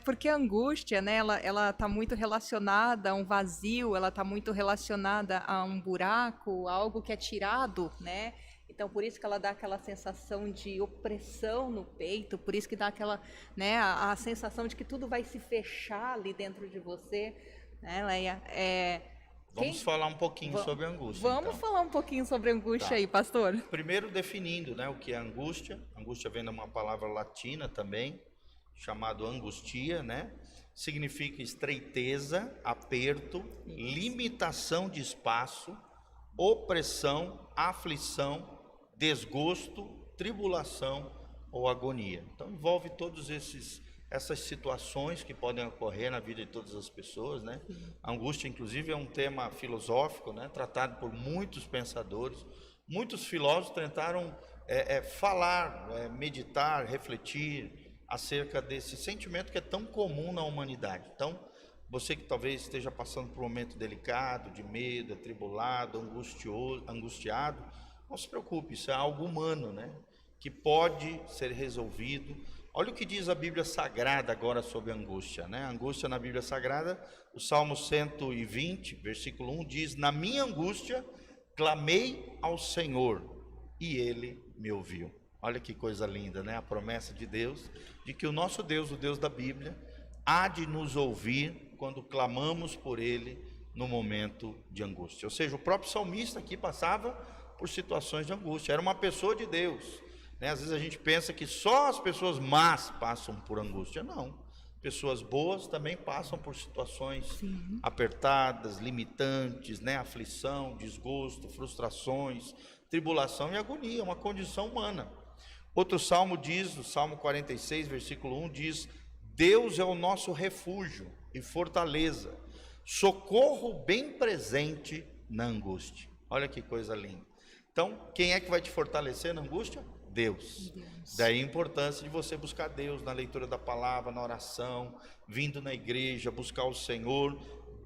Speaker 1: porque a angústia, né, ela tá muito relacionada a um vazio, ela tá muito relacionada a um buraco, a algo que é tirado, né? Então, por isso que ela dá aquela sensação de opressão no peito, por isso que dá aquela, né, a sensação de que tudo vai se fechar ali dentro de você, né, Leia?
Speaker 2: Vamos falar um pouquinho sobre a angústia.
Speaker 1: Vamos falar um pouquinho sobre a angústia aí, pastor.
Speaker 2: Primeiro definindo, né, o que é angústia. Angústia vem de uma palavra latina também, chamado angustia, né? Significa estreiteza, aperto, limitação de espaço, opressão, aflição, desgosto, tribulação ou agonia. Então envolve todos essas situações que podem ocorrer na vida de todas as pessoas, né? A angústia, inclusive, é um tema filosófico, né? Tratado por muitos pensadores. Muitos filósofos tentaram falar, meditar, refletir acerca desse sentimento que é tão comum na humanidade. Então, você que talvez esteja passando por um momento delicado, de medo, atribulado, angustiado, não se preocupe, isso é algo humano, né? Que pode ser resolvido. Olha o que diz a Bíblia Sagrada agora sobre a angústia, né? A angústia na Bíblia Sagrada, o Salmo 120, versículo 1 diz: na minha angústia clamei ao Senhor e Ele me ouviu. Olha que coisa linda, né? A promessa de Deus, de que o nosso Deus, o Deus da Bíblia, há de nos ouvir quando clamamos por Ele no momento de angústia. Ou seja, o próprio salmista aqui passava por situações de angústia, era uma pessoa de Deus, né? Às vezes a gente pensa que só as pessoas más passam por angústia. Não, pessoas boas também passam por situações apertadas, limitantes, né? Aflição, desgosto, frustrações, tribulação e agonia, uma condição humana. Outro salmo diz, o Salmo 46, versículo 1 diz: Deus é o nosso refúgio e fortaleza, socorro bem presente na angústia. Olha que coisa linda. Então, quem é que vai te fortalecer na angústia? Deus. Daí a importância de você buscar Deus na leitura da palavra, na oração, vindo na igreja, buscar o Senhor.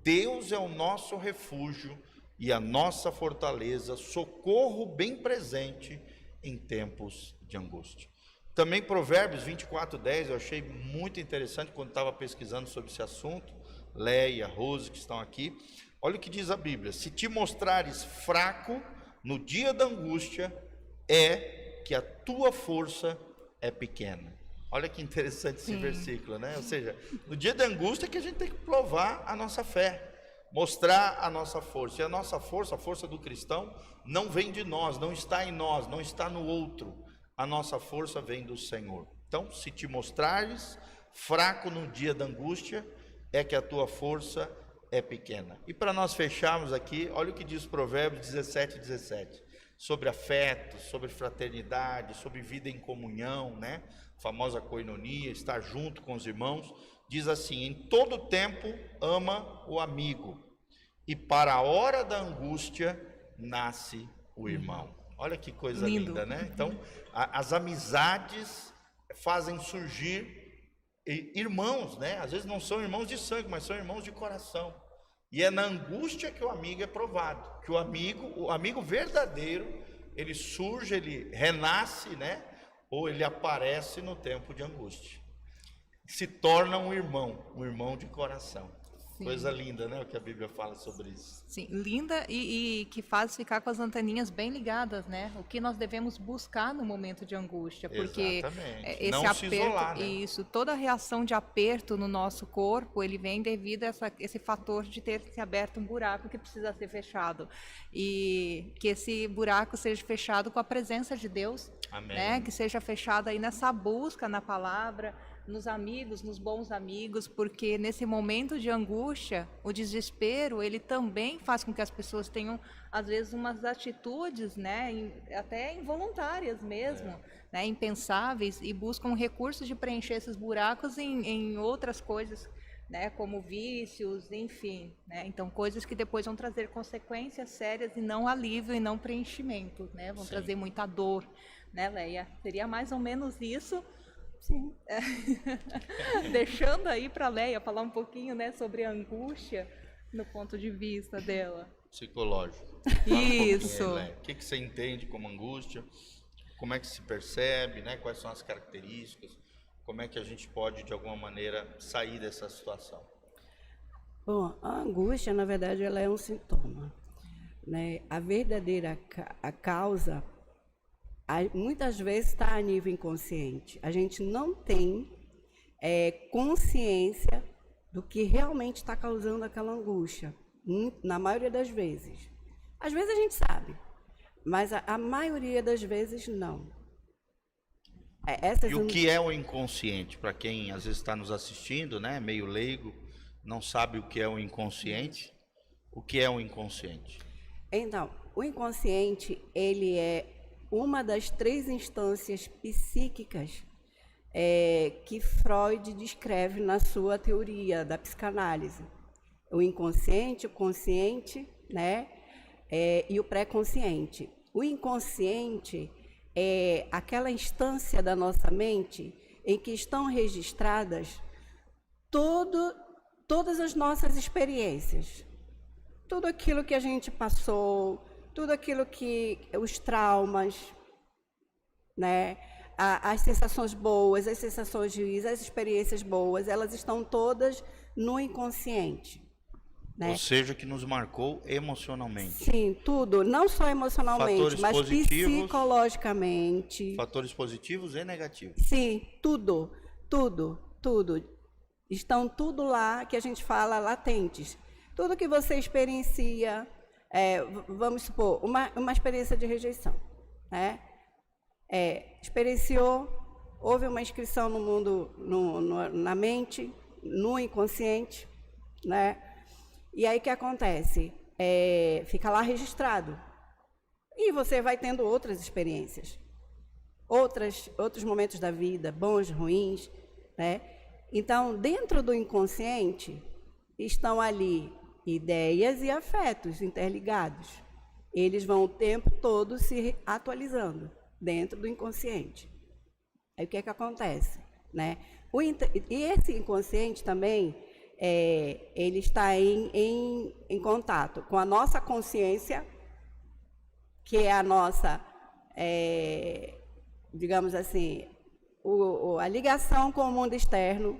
Speaker 2: Deus é o nosso refúgio e a nossa fortaleza, socorro bem presente em tempos de angústia. Também Provérbios 24:10, eu achei muito interessante quando estava pesquisando sobre esse assunto. Leia, Rose, que estão aqui. Olha o que diz a Bíblia: se te mostrares fraco no dia da angústia, é que a tua força é pequena. Olha que interessante esse versículo, né? Ou seja, no dia da angústia é que a gente tem que provar a nossa fé, mostrar a nossa força. E a nossa força, a força do cristão, não vem de nós, não está em nós, não está no outro. A nossa força vem do Senhor. Então, se te mostrares fraco no dia da angústia, é que a tua força é pequena. E para nós fecharmos aqui, olha o que diz Provérbios 17:17, sobre afeto, sobre fraternidade, sobre vida em comunhão, né? A famosa koinonia, estar junto com os irmãos. Diz assim: em todo tempo ama o amigo, e para a hora da angústia nasce o irmão. Olha que coisa linda, né? Então, as amizades fazem surgir irmãos, né? Às vezes não são irmãos de sangue, mas são irmãos de coração. E é na angústia que o amigo é provado, que o amigo verdadeiro, ele surge, ele renasce, né? Ou ele aparece no tempo de angústia. Se torna um irmão de coração. Sim. Coisa linda, né? O que a Bíblia fala sobre isso.
Speaker 1: Sim, linda e que faz ficar com as anteninhas bem ligadas, né? O que nós devemos buscar no momento de angústia, porque esse
Speaker 2: não
Speaker 1: aperto,
Speaker 2: se isolar, né?
Speaker 1: Isso, toda reação de aperto no nosso corpo, ele vem devido a esse fator de ter se aberto um buraco que precisa ser fechado, e que esse buraco seja fechado com a presença de Deus.
Speaker 2: Amém.
Speaker 1: Né? Que seja fechado aí nessa busca na palavra, nos amigos, nos bons amigos, porque nesse momento de angústia, o desespero, ele também faz com que as pessoas tenham, às vezes, umas atitudes, né, até involuntárias mesmo, né, impensáveis, e buscam recursos de preencher esses buracos em outras coisas, né, como vícios, enfim, né, então coisas que depois vão trazer consequências sérias e não alívio e não preenchimento, né, vão trazer muita dor, né, Leia? Seria mais ou menos isso. Sim. Deixando aí para a Leia falar um pouquinho, né, sobre a angústia no ponto de vista dela.
Speaker 2: Psicológico.
Speaker 1: Isso.
Speaker 2: Aí, o que você entende como angústia? Como é que se percebe, né? Quais são as características? Como é que a gente pode, de alguma maneira, sair dessa situação?
Speaker 3: Bom, a angústia, na verdade, ela é um sintoma, né? A verdadeira causa muitas vezes está a nível inconsciente. A gente não tem consciência do que realmente está causando aquela angústia, na maioria das vezes. Às vezes a gente sabe, mas a maioria das vezes não.
Speaker 2: E o que é o inconsciente? Para quem às vezes está nos assistindo, né, meio leigo, não sabe o que é o inconsciente, o que é o inconsciente?
Speaker 3: Então, o inconsciente, ele é uma das 3 instâncias psíquicas que Freud descreve na sua teoria da psicanálise. O inconsciente, o consciente, né, e o pré-consciente. O inconsciente é aquela instância da nossa mente em que estão registradas todas as nossas experiências, tudo aquilo que a gente passou, tudo aquilo que os traumas, né, as sensações boas, as sensações ruins, as experiências boas, elas estão todas no inconsciente, né?
Speaker 2: Ou seja, que nos marcou emocionalmente.
Speaker 3: Sim, tudo, não só emocionalmente,
Speaker 2: fatores
Speaker 3: mas
Speaker 2: positivos,
Speaker 3: psicologicamente.
Speaker 2: Fatores positivos e negativos.
Speaker 3: Sim, tudo. Estão tudo lá, que a gente fala latentes. Tudo que você experiencia, vamos supor, uma experiência de rejeição, né? Experienciou, houve uma inscrição no mundo, na mente, no inconsciente, né? E aí o que acontece? Fica lá registrado. E você vai tendo outras experiências, outros momentos da vida, bons, ruins, né? Então, dentro do inconsciente, estão ali ideias e afetos interligados. Eles vão o tempo todo se atualizando dentro do inconsciente. Aí o que é que acontece, né? E esse inconsciente também, ele está em contato com a nossa consciência, que é a nossa, digamos assim, a ligação com o mundo externo,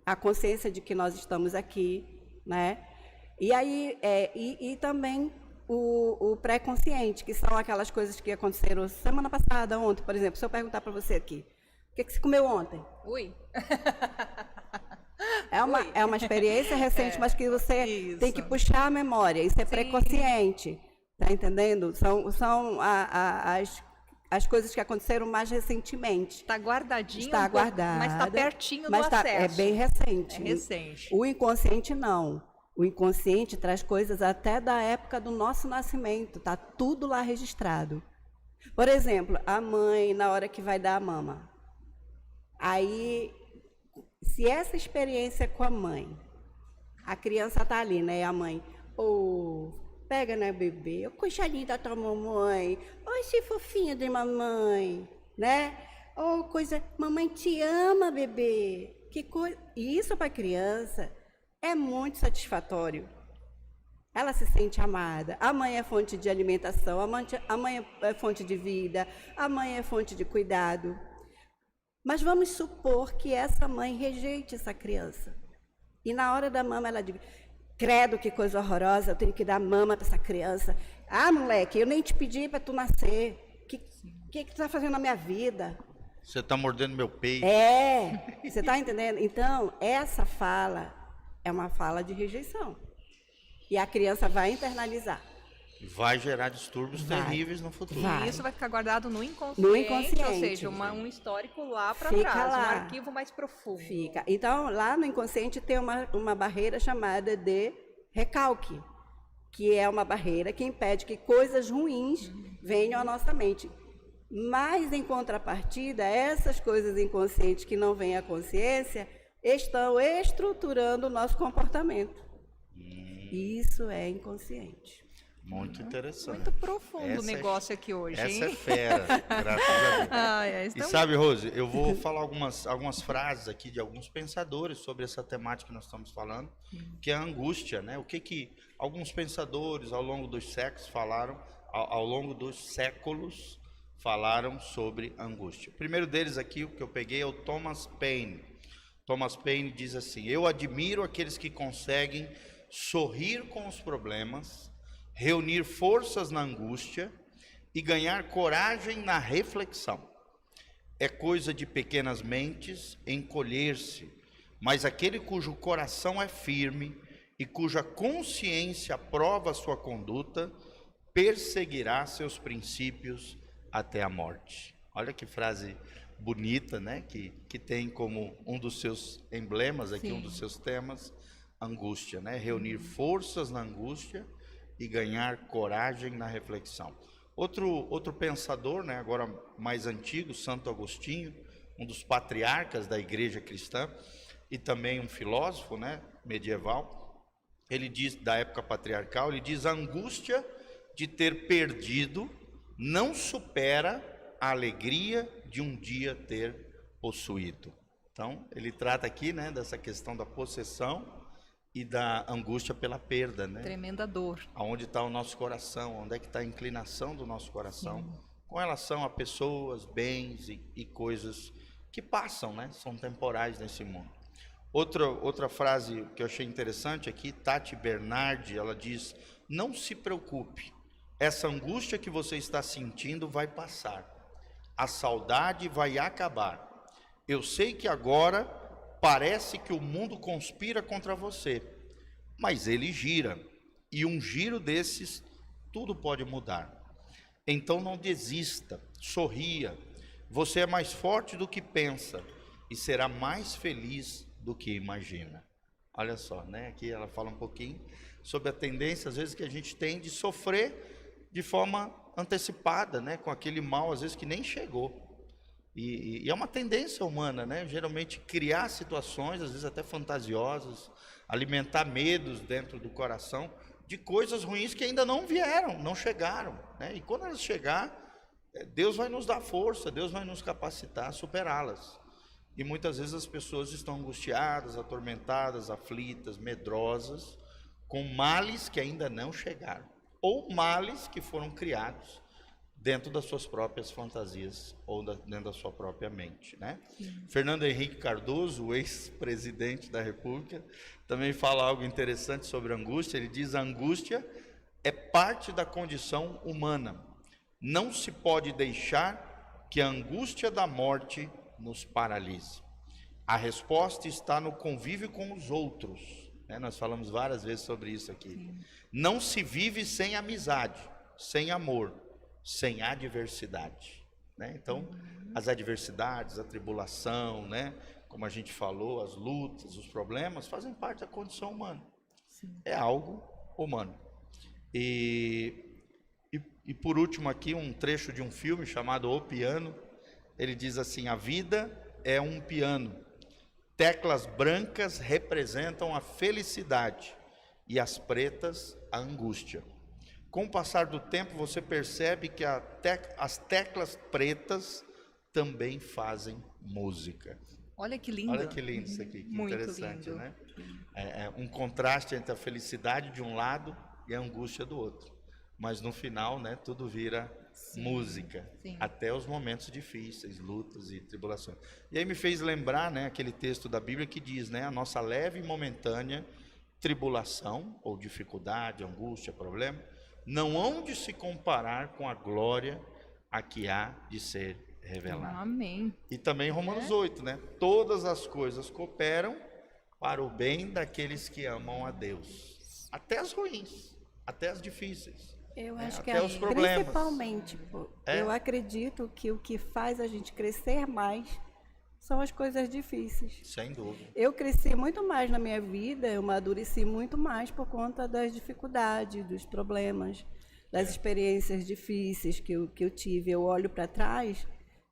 Speaker 3: a consciência de que nós estamos aqui, né? E aí, e também o pré-consciente, que são aquelas coisas que aconteceram semana passada, ontem, por exemplo. Se eu perguntar para você aqui, o que você comeu ontem?
Speaker 1: Ui!
Speaker 3: É uma experiência recente, mas que você tem que puxar a memória. Isso é pré-consciente, tá entendendo? São as coisas que aconteceram mais recentemente.
Speaker 1: Está guardadinho,
Speaker 3: Está guardada,
Speaker 1: mas está pertinho do
Speaker 3: mas
Speaker 1: acesso.
Speaker 3: É bem recente.
Speaker 1: É recente.
Speaker 3: O inconsciente não. O inconsciente traz coisas até da época do nosso nascimento. Está tudo lá registrado. Por exemplo, a mãe, na hora que vai dar a mama. Aí, se essa experiência com a mãe, a criança está ali, né? A mãe, pega, né, bebê? Ô, coisa linda da tua mamãe. Oi, esse fofinho de mamãe, né? Oh, coisa, mamãe te ama, bebê. Que coisa. E isso para a criança é muito satisfatório. Ela se sente amada. A mãe é fonte de alimentação, a mãe é fonte de vida, a mãe é fonte de cuidado. Mas vamos supor que essa mãe rejeite essa criança. E na hora da mama ela diz, credo, que coisa horrorosa, eu tenho que dar mama para essa criança. Ah, moleque, eu nem te pedi para tu nascer. O que tu está fazendo na minha vida?
Speaker 2: Você está mordendo meu peito.
Speaker 3: Você está entendendo? Então, essa fala é uma fala de rejeição. E a criança vai internalizar.
Speaker 2: Vai gerar distúrbios terríveis no futuro.
Speaker 1: E isso vai ficar guardado no inconsciente, ou seja, um histórico lá para trás, um arquivo mais profundo.
Speaker 3: Fica. Então, lá no inconsciente tem uma barreira chamada de recalque, que é uma barreira que impede que coisas ruins venham à nossa mente. Mas, em contrapartida, essas coisas inconscientes que não vêm à consciência estão estruturando o nosso comportamento. Isso é inconsciente.
Speaker 2: Muito interessante.
Speaker 1: Muito profundo o negócio aqui hoje, hein?
Speaker 2: Essa é fera, graças a Deus. E sabe, Rose, eu vou falar algumas frases aqui de alguns pensadores sobre essa temática que nós estamos falando, que é a angústia, né? O que alguns pensadores ao longo dos séculos falaram, ao longo dos séculos falaram sobre angústia. O primeiro deles aqui, o que eu peguei, é o Thomas Paine. Thomas Paine diz assim: eu admiro aqueles que conseguem sorrir com os problemas, reunir forças na angústia e ganhar coragem na reflexão. É coisa de pequenas mentes encolher-se, mas aquele cujo coração é firme e cuja consciência aprova sua conduta, perseguirá seus princípios até a morte. Olha que frase bonita, né? Que tem como um dos seus emblemas aqui, um dos seus temas, angústia, né? Reunir forças na angústia e ganhar coragem na reflexão. Outro pensador, né, agora mais antigo, Santo Agostinho, um dos patriarcas da igreja cristã e também um filósofo, né, medieval, ele diz, da época patriarcal, ele diz: a angústia de ter perdido não supera a alegria de um dia ter possuído. Então, ele trata aqui, né, dessa questão da possessão e da angústia pela perda, né?
Speaker 1: Tremenda dor.
Speaker 2: Aonde está o nosso coração, onde é que está a inclinação do nosso coração, com relação a pessoas, bens e coisas que passam, né? São temporais nesse mundo. Outra frase que eu achei interessante aqui, Tati Bernardi, ela diz: não se preocupe, essa angústia que você está sentindo vai passar, a saudade vai acabar. Eu sei que agora parece que o mundo conspira contra você, mas ele gira, e um giro desses, tudo pode mudar. Então não desista, sorria, você é mais forte do que pensa, e será mais feliz do que imagina. Olha só, né? Aqui ela fala um pouquinho sobre a tendência, às vezes, que a gente tem de sofrer de forma antecipada, né? Com aquele mal, às vezes, que nem chegou. E é uma tendência humana, né? Geralmente criar situações, às vezes até fantasiosas, alimentar medos dentro do coração de coisas ruins que ainda não vieram, não chegaram, né? E quando elas chegar, Deus vai nos dar força, Deus vai nos capacitar a superá-las. E muitas vezes as pessoas estão angustiadas, atormentadas, aflitas, medrosas, com males que ainda não chegaram, ou males que foram criados dentro das suas próprias fantasias ou dentro da sua própria mente, né? Fernando Henrique Cardoso, o ex-presidente da República, também fala algo interessante sobre a angústia. Ele diz: a angústia é parte da condição humana. Não se pode deixar que a angústia da morte nos paralise. A resposta está no convívio com os outros, né? Nós falamos várias vezes sobre isso aqui. Não se vive sem amizade, sem amor, sem adversidade. né? Então, as adversidades, a tribulação, né? Como a gente falou, as lutas, os problemas fazem parte da condição humana. É algo humano. E por último aqui, um trecho de um filme chamado O Piano. Ele diz assim: a vida é um piano. Teclas brancas representam a felicidade e as pretas a angústia. Com o passar do tempo, você percebe que as teclas pretas também fazem música.
Speaker 1: Olha que lindo.
Speaker 2: Olha que lindo isso aqui, que
Speaker 1: Muito
Speaker 2: interessante,
Speaker 1: lindo.
Speaker 2: né? É um contraste entre a felicidade de um lado e a angústia do outro. Mas no final, né, tudo vira música, até os momentos difíceis, lutas e tribulações. E aí me fez lembrar, né, aquele texto da Bíblia que diz, né, a nossa leve e momentânea tribulação ou dificuldade, angústia, problema, não hão de se comparar com a glória a que há de ser revelada.
Speaker 1: Amém.
Speaker 2: E também Romanos 8, né? Todas as coisas cooperam para o bem daqueles que amam a Deus. Até as ruins, até as difíceis.
Speaker 3: Eu acho que
Speaker 2: até os problemas.
Speaker 3: principalmente, eu acredito que o que faz a gente crescer mais são as coisas difíceis.
Speaker 2: Sem dúvida.
Speaker 3: Eu cresci muito mais na minha vida, eu amadureci muito mais por conta das dificuldades, dos problemas, das experiências difíceis que eu tive. Eu olho para trás,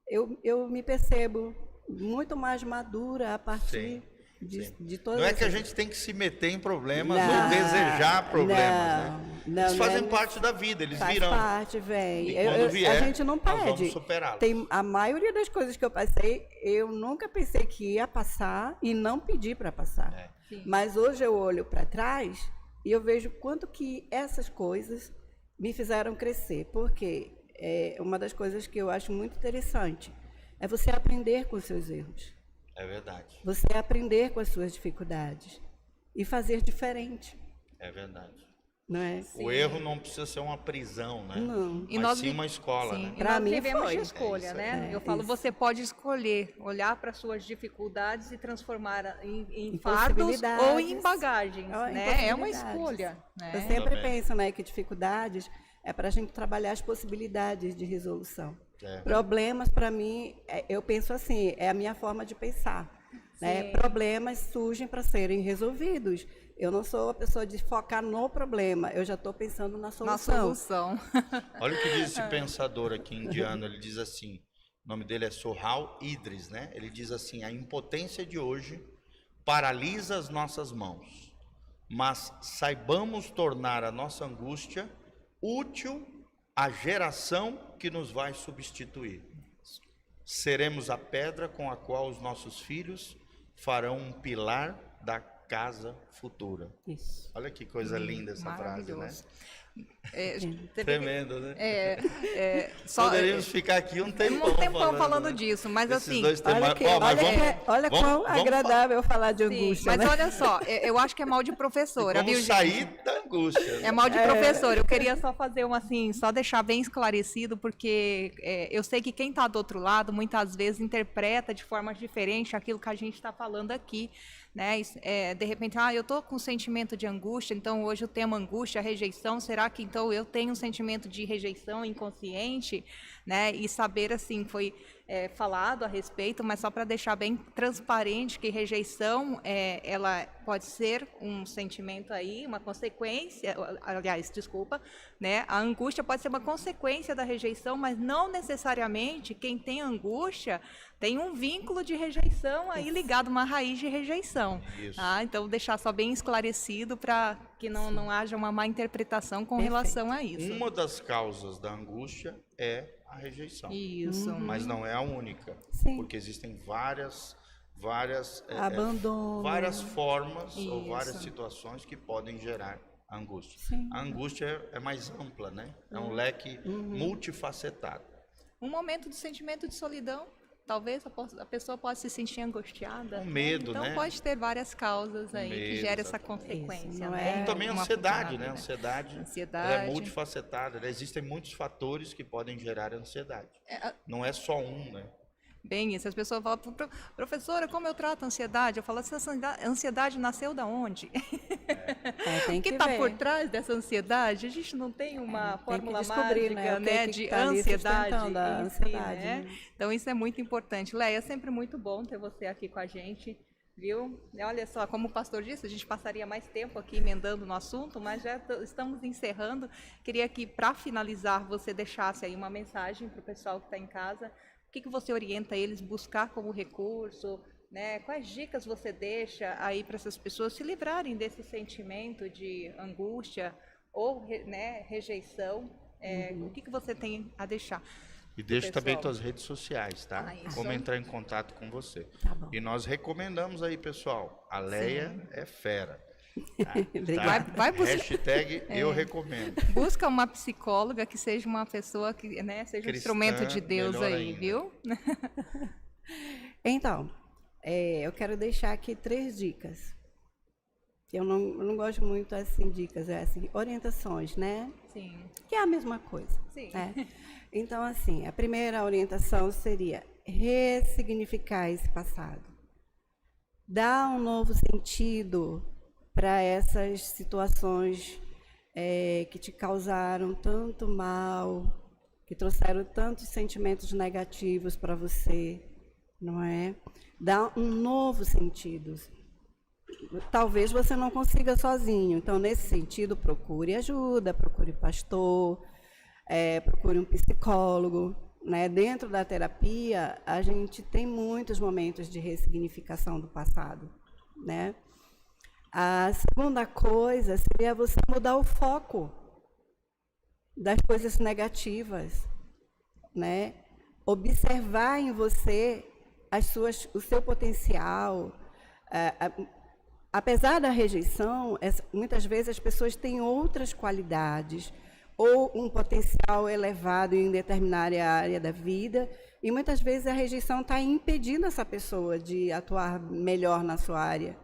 Speaker 3: eu me percebo muito mais madura a partir de todas.
Speaker 2: Não é que a gente tem que se meter em problemas ou desejar problemas, né? Eles fazem parte da vida, eles virão.
Speaker 3: Faz parte, vem.
Speaker 2: E quando vier,
Speaker 3: a gente não
Speaker 2: nós
Speaker 3: pede.
Speaker 2: vamos superá-los.
Speaker 3: Tem a maioria das coisas que eu passei, eu nunca pensei que ia passar e não pedi para passar. Mas hoje eu olho para trás e eu vejo quanto que essas coisas me fizeram crescer. Porque uma das coisas que eu acho muito interessante é você aprender com os seus erros.
Speaker 2: É verdade.
Speaker 3: Você aprender com as suas dificuldades e fazer diferente.
Speaker 2: É verdade.
Speaker 3: Não é?
Speaker 2: O erro não precisa ser uma prisão, né?
Speaker 3: Não.
Speaker 2: Mas sim uma escola, né?
Speaker 1: E
Speaker 3: Pra
Speaker 1: nós
Speaker 3: mim
Speaker 1: vivemos
Speaker 3: foi.
Speaker 1: de escolha, né? Eu falo, você pode escolher olhar para suas dificuldades e transformar em fardos ou em bagagens, né? É uma escolha, né?
Speaker 3: Eu sempre penso, né, que dificuldades é para a gente trabalhar as possibilidades de resolução. Problemas, para mim, eu penso assim, é a minha forma de pensar. Né? Problemas surgem para serem resolvidos. Eu não sou a pessoa de focar no problema, eu já estou pensando na solução.
Speaker 2: Olha o que diz esse pensador aqui indiano, ele diz assim, o nome dele é Sohal Idris, né? Ele diz assim: a impotência de hoje paralisa as nossas mãos, mas saibamos tornar a nossa angústia útil à geração que nos vai substituir. Seremos a pedra com a qual os nossos filhos farão um pilar da casa futura.
Speaker 3: Isso.
Speaker 2: Olha que coisa linda essa frase, né? Tremendo, né? Poderíamos ficar aqui um tempão
Speaker 3: falando
Speaker 1: disso, mas assim,
Speaker 3: olha quão agradável falar de angústia.
Speaker 1: Mas olha só, eu acho que é mal de professora,
Speaker 2: viu, sair da angústia.
Speaker 1: É mal de professora. Eu queria só fazer só deixar bem esclarecido, porque eu sei que quem está do outro lado muitas vezes interpreta de forma diferente aquilo que a gente está falando aqui. Né? De repente, eu estou com um sentimento de angústia, então hoje o tema angústia, rejeição, será que então eu tenho um sentimento de rejeição inconsciente? Né? E saber, assim, foi falado a respeito, mas só para deixar bem transparente que rejeição, ela pode ser um sentimento aí, uma consequência, aliás, desculpa, né? A angústia pode ser uma consequência da rejeição, mas não necessariamente quem tem angústia tem um vínculo de rejeição aí ligado, uma raiz de rejeição. Tá? Então, deixar só bem esclarecido para que não haja uma má interpretação com relação a isso.
Speaker 2: Uma das causas da angústia é a rejeição.
Speaker 1: Isso.
Speaker 2: Mas não é a única. Porque existem várias
Speaker 3: abandono,
Speaker 2: várias formas ou várias situações que podem gerar a angústia. A angústia é mais ampla, né? É um leque multifacetado.
Speaker 1: Um momento de sentimento de solidão. Talvez a pessoa possa se sentir angustiada.
Speaker 2: Um medo,
Speaker 1: então,
Speaker 2: né?
Speaker 1: pode ter várias causas aí que geram essa consequência.
Speaker 3: Isso,
Speaker 1: né?
Speaker 2: Também a ansiedade, né? A ansiedade
Speaker 1: é
Speaker 2: multifacetada. Existem muitos fatores que podem gerar ansiedade. Não é só um, né?
Speaker 1: Bem isso, as pessoas falam, professora, como eu trato a ansiedade? Eu falo, essa ansiedade nasceu da onde?
Speaker 3: Tem
Speaker 1: O que
Speaker 3: que
Speaker 1: está
Speaker 3: ver.
Speaker 1: por trás dessa ansiedade? A gente não tem uma
Speaker 3: Tem que
Speaker 1: fórmula
Speaker 3: descobrir,
Speaker 1: mágica,
Speaker 3: o
Speaker 1: né,
Speaker 3: que
Speaker 1: de
Speaker 3: tá ali
Speaker 1: ansiedade
Speaker 3: sustentando a
Speaker 1: em si,
Speaker 3: ansiedade,
Speaker 1: né?
Speaker 3: né?
Speaker 1: Então isso é muito importante. Leia, é sempre muito bom ter você aqui com a gente, viu? Olha só, como o pastor disse, a gente passaria mais tempo aqui emendando no assunto, mas já estamos encerrando. Queria que, para finalizar, você deixasse aí uma mensagem para o pessoal que está em casa. O que você orienta eles buscar como recurso, né? Quais dicas você deixa aí para essas pessoas se livrarem desse sentimento de angústia ou, né, rejeição? O que você tem a deixar?
Speaker 2: E deixa também
Speaker 1: pessoal?
Speaker 2: tuas redes sociais, tá?
Speaker 1: Ah, isso.
Speaker 2: Como entrar em contato com você.
Speaker 3: Tá bom.
Speaker 2: E nós recomendamos aí, pessoal. A Leia é fera. Tá?
Speaker 3: Obrigada.
Speaker 1: Vai buscar.
Speaker 2: Hashtag eu recomendo.
Speaker 1: Busca uma psicóloga que seja uma pessoa que, né, seja um
Speaker 2: Cristã,
Speaker 1: instrumento de Deus
Speaker 2: melhor
Speaker 1: aí,
Speaker 2: ainda.
Speaker 1: viu?
Speaker 3: Então, eu quero deixar aqui 3 dicas. Eu não gosto muito assim dicas, assim, orientações, né?
Speaker 1: Sim.
Speaker 3: Que é a mesma coisa.
Speaker 1: Sim.
Speaker 3: Né? Então, assim, a primeira orientação seria ressignificar esse passado. Dar um novo sentido para essas situações que te causaram tanto mal, que trouxeram tantos sentimentos negativos para você, não é? Dar um novo sentido. Talvez você não consiga sozinho, então, nesse sentido, procure ajuda, procure pastor, procure um psicólogo, né? Dentro da terapia, a gente tem muitos momentos de ressignificação do passado, né? A segunda coisa seria você mudar o foco das coisas negativas, né? Observar em você o seu potencial. Apesar da rejeição, muitas vezes as pessoas têm outras qualidades ou um potencial elevado em determinada área da vida, e muitas vezes a rejeição está impedindo essa pessoa de atuar melhor na sua área,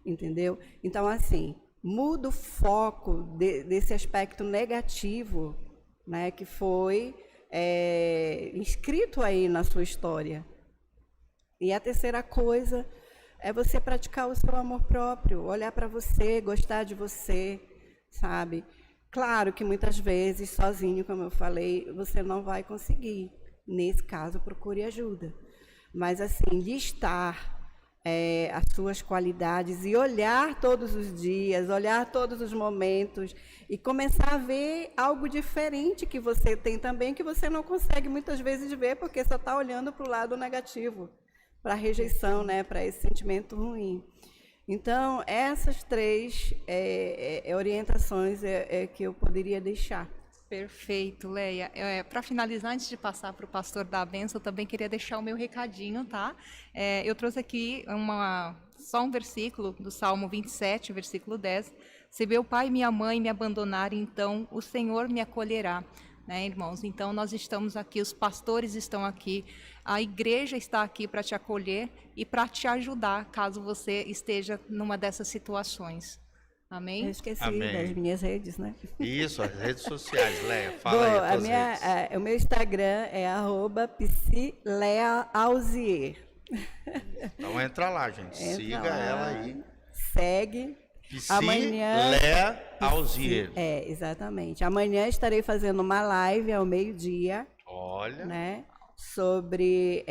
Speaker 3: entendeu? Então, assim, muda o foco desse aspecto negativo, né, que foi inscrito aí na sua história. E a terceira coisa é você praticar o seu amor próprio, olhar para você, gostar de você, sabe? Claro que muitas vezes, sozinho, como eu falei, você não vai conseguir. Nesse caso, procure ajuda. Mas, assim, listar as suas qualidades e olhar todos os dias, olhar todos os momentos e começar a ver algo diferente que você tem também, que você não consegue muitas vezes ver, porque só está olhando para o lado negativo, para a rejeição, né, para esse sentimento ruim. Então, essas 3 orientações que eu poderia deixar.
Speaker 1: Perfeito, Leia. Para finalizar, antes de passar para o pastor da bênção, eu também queria deixar o meu recadinho, tá? Eu trouxe aqui só um versículo do Salmo 27, versículo 10. Se meu pai e minha mãe me abandonarem, então o Senhor me acolherá. Né, irmãos? Então, nós estamos aqui, os pastores estão aqui, a igreja está aqui para te acolher e para te ajudar, caso você esteja numa dessas situações. Amém?
Speaker 3: Eu esqueci
Speaker 2: Amém.
Speaker 3: das minhas redes, né?
Speaker 2: Isso, as redes sociais, Leia. Fala aí as tuas redes.
Speaker 3: O meu Instagram é @psileaalzier.
Speaker 2: Então entra lá, gente. Siga ela aí.
Speaker 3: Segue. Amanhã,
Speaker 2: Lea Alzier.
Speaker 3: Exatamente. Amanhã estarei fazendo uma live ao meio-dia,
Speaker 2: Olha.
Speaker 3: né, sobre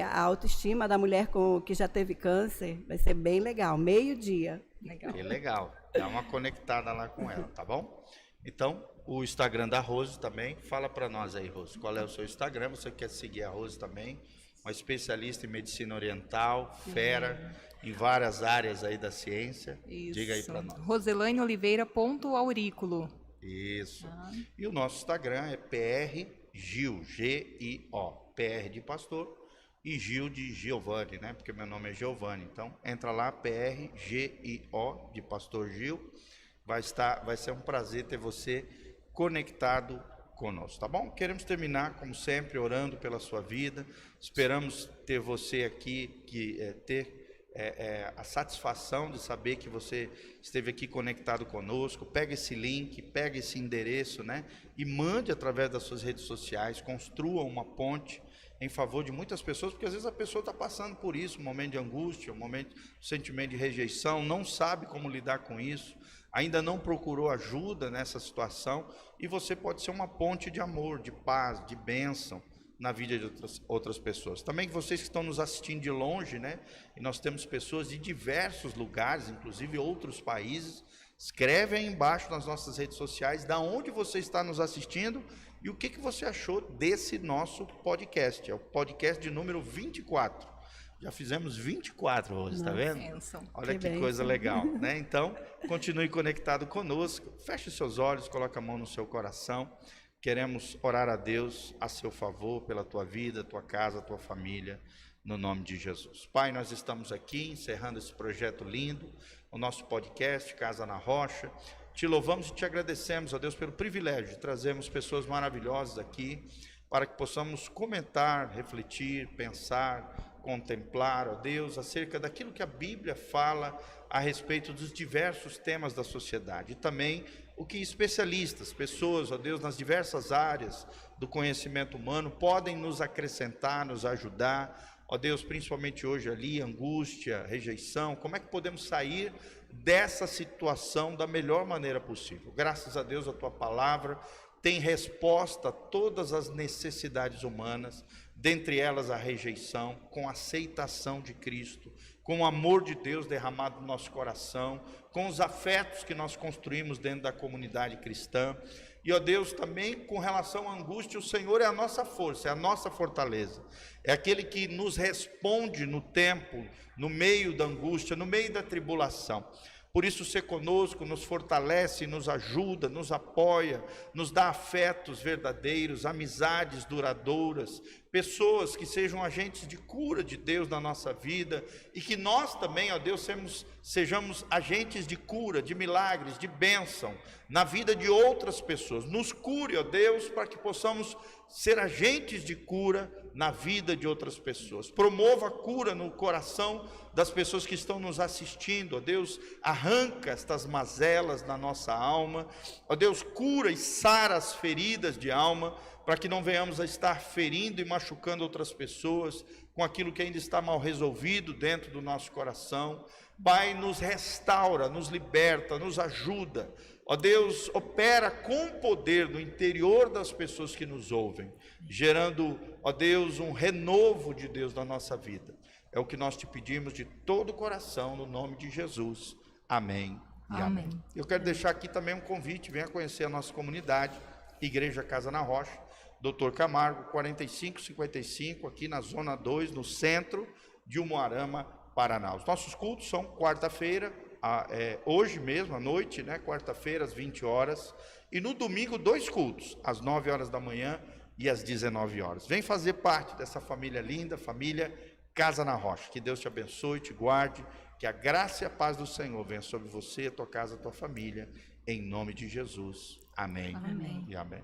Speaker 3: a autoestima da mulher que já teve câncer. Vai ser bem legal, meio-dia.
Speaker 1: Legal.
Speaker 2: Que legal. Dá uma conectada lá com ela, tá bom? Então, o Instagram da Rose também. Fala para nós aí, Rose. Qual é o seu Instagram? Você quer seguir a Rose também? Uma especialista em medicina oriental, fera, em várias áreas aí da ciência.
Speaker 1: Isso.
Speaker 2: Diga aí para nós.
Speaker 1: RoselaneOliveira.aurículo.
Speaker 2: Isso. E o nosso Instagram é PRGil, G-I-O. PR de pastor e Gil de Giovanni, né? Porque meu nome é Giovanni. Então, entra lá, PRGIO de pastor Gil. Vai ser um prazer ter você conectado conosco, tá bom? Queremos terminar, como sempre, orando pela sua vida. Esperamos ter você aqui, ter a satisfação de saber que você esteve aqui conectado conosco. Pega esse link, pega esse endereço, né? E mande através das suas redes sociais, construa uma ponte em favor de muitas pessoas, porque às vezes a pessoa está passando por isso, um momento de angústia, um momento de sentimento de rejeição, não sabe como lidar com isso, ainda não procurou ajuda nessa situação, e você pode ser uma ponte de amor, de paz, de bênção na vida de outras pessoas. Também que vocês que estão nos assistindo de longe, né? E nós temos pessoas de diversos lugares, inclusive outros países. Escreve aí embaixo nas nossas redes sociais da onde você está nos assistindo e o que você achou desse nosso podcast. É o podcast de número 24. Já fizemos 24 hoje, está vendo?
Speaker 1: Bênção.
Speaker 2: Olha que coisa legal, né? Então, continue conectado conosco. Feche seus olhos, coloque a mão no seu coração. Queremos orar a Deus a seu favor, pela tua vida, tua casa, tua família, no nome de Jesus. Pai, nós estamos aqui encerrando esse projeto lindo, o nosso podcast Casa na Rocha. Te louvamos e te agradecemos, ó Deus, pelo privilégio de trazermos pessoas maravilhosas aqui, para que possamos comentar, refletir, pensar, contemplar, ó Deus, acerca daquilo que a Bíblia fala a respeito dos diversos temas da sociedade e também o que especialistas, pessoas, ó Deus, nas diversas áreas do conhecimento humano podem nos acrescentar, nos ajudar, ó Deus, principalmente hoje ali, angústia, rejeição, como é que podemos sair dessa situação da melhor maneira possível? Graças a Deus, a tua palavra tem resposta a todas as necessidades humanas, dentre elas a rejeição, com a aceitação de Cristo, com o amor de Deus derramado no nosso coração, com os afetos que nós construímos dentro da comunidade cristã. E, ó Deus, também com relação à angústia, o Senhor é a nossa força, é a nossa fortaleza. É aquele que nos responde no tempo, no meio da angústia, no meio da tribulação. Por isso, ser conosco nos fortalece, nos ajuda, nos apoia, nos dá afetos verdadeiros, amizades duradouras, pessoas que sejam agentes de cura de Deus na nossa vida e que nós também, ó Deus, sejamos agentes de cura, de milagres, de bênção na vida de outras pessoas. Nos cure, ó Deus, para que possamos ser agentes de cura na vida de outras pessoas. Promova a cura no coração das pessoas que estão nos assistindo, ó Deus, arranca estas mazelas na nossa alma, ó Deus, cura e sara as feridas de alma, para que não venhamos a estar ferindo e machucando outras pessoas com aquilo que ainda está mal resolvido dentro do nosso coração. Pai, nos restaura, nos liberta, nos ajuda. Ó Deus, opera com poder no interior das pessoas que nos ouvem, gerando, ó Deus, um renovo de Deus na nossa vida. É o que nós te pedimos de todo o coração, no nome de Jesus. Amém e amém. Eu quero deixar aqui também um convite, venha conhecer a nossa comunidade, Igreja Casa na Rocha, Dr. Camargo, 4555, aqui na Zona 2, no centro de Umuarama, Paraná. Os nossos cultos são quarta-feira, hoje mesmo, à noite, né? Quarta-feira, às 20 horas, e no domingo, 2 cultos, às 9 horas da manhã e às 19 horas. Vem fazer parte dessa família linda, família Casa na Rocha. Que Deus te abençoe, te guarde, que a graça e a paz do Senhor venha sobre você, a tua casa, a tua família, em nome de Jesus. Amém.
Speaker 1: Amém.
Speaker 2: E amém.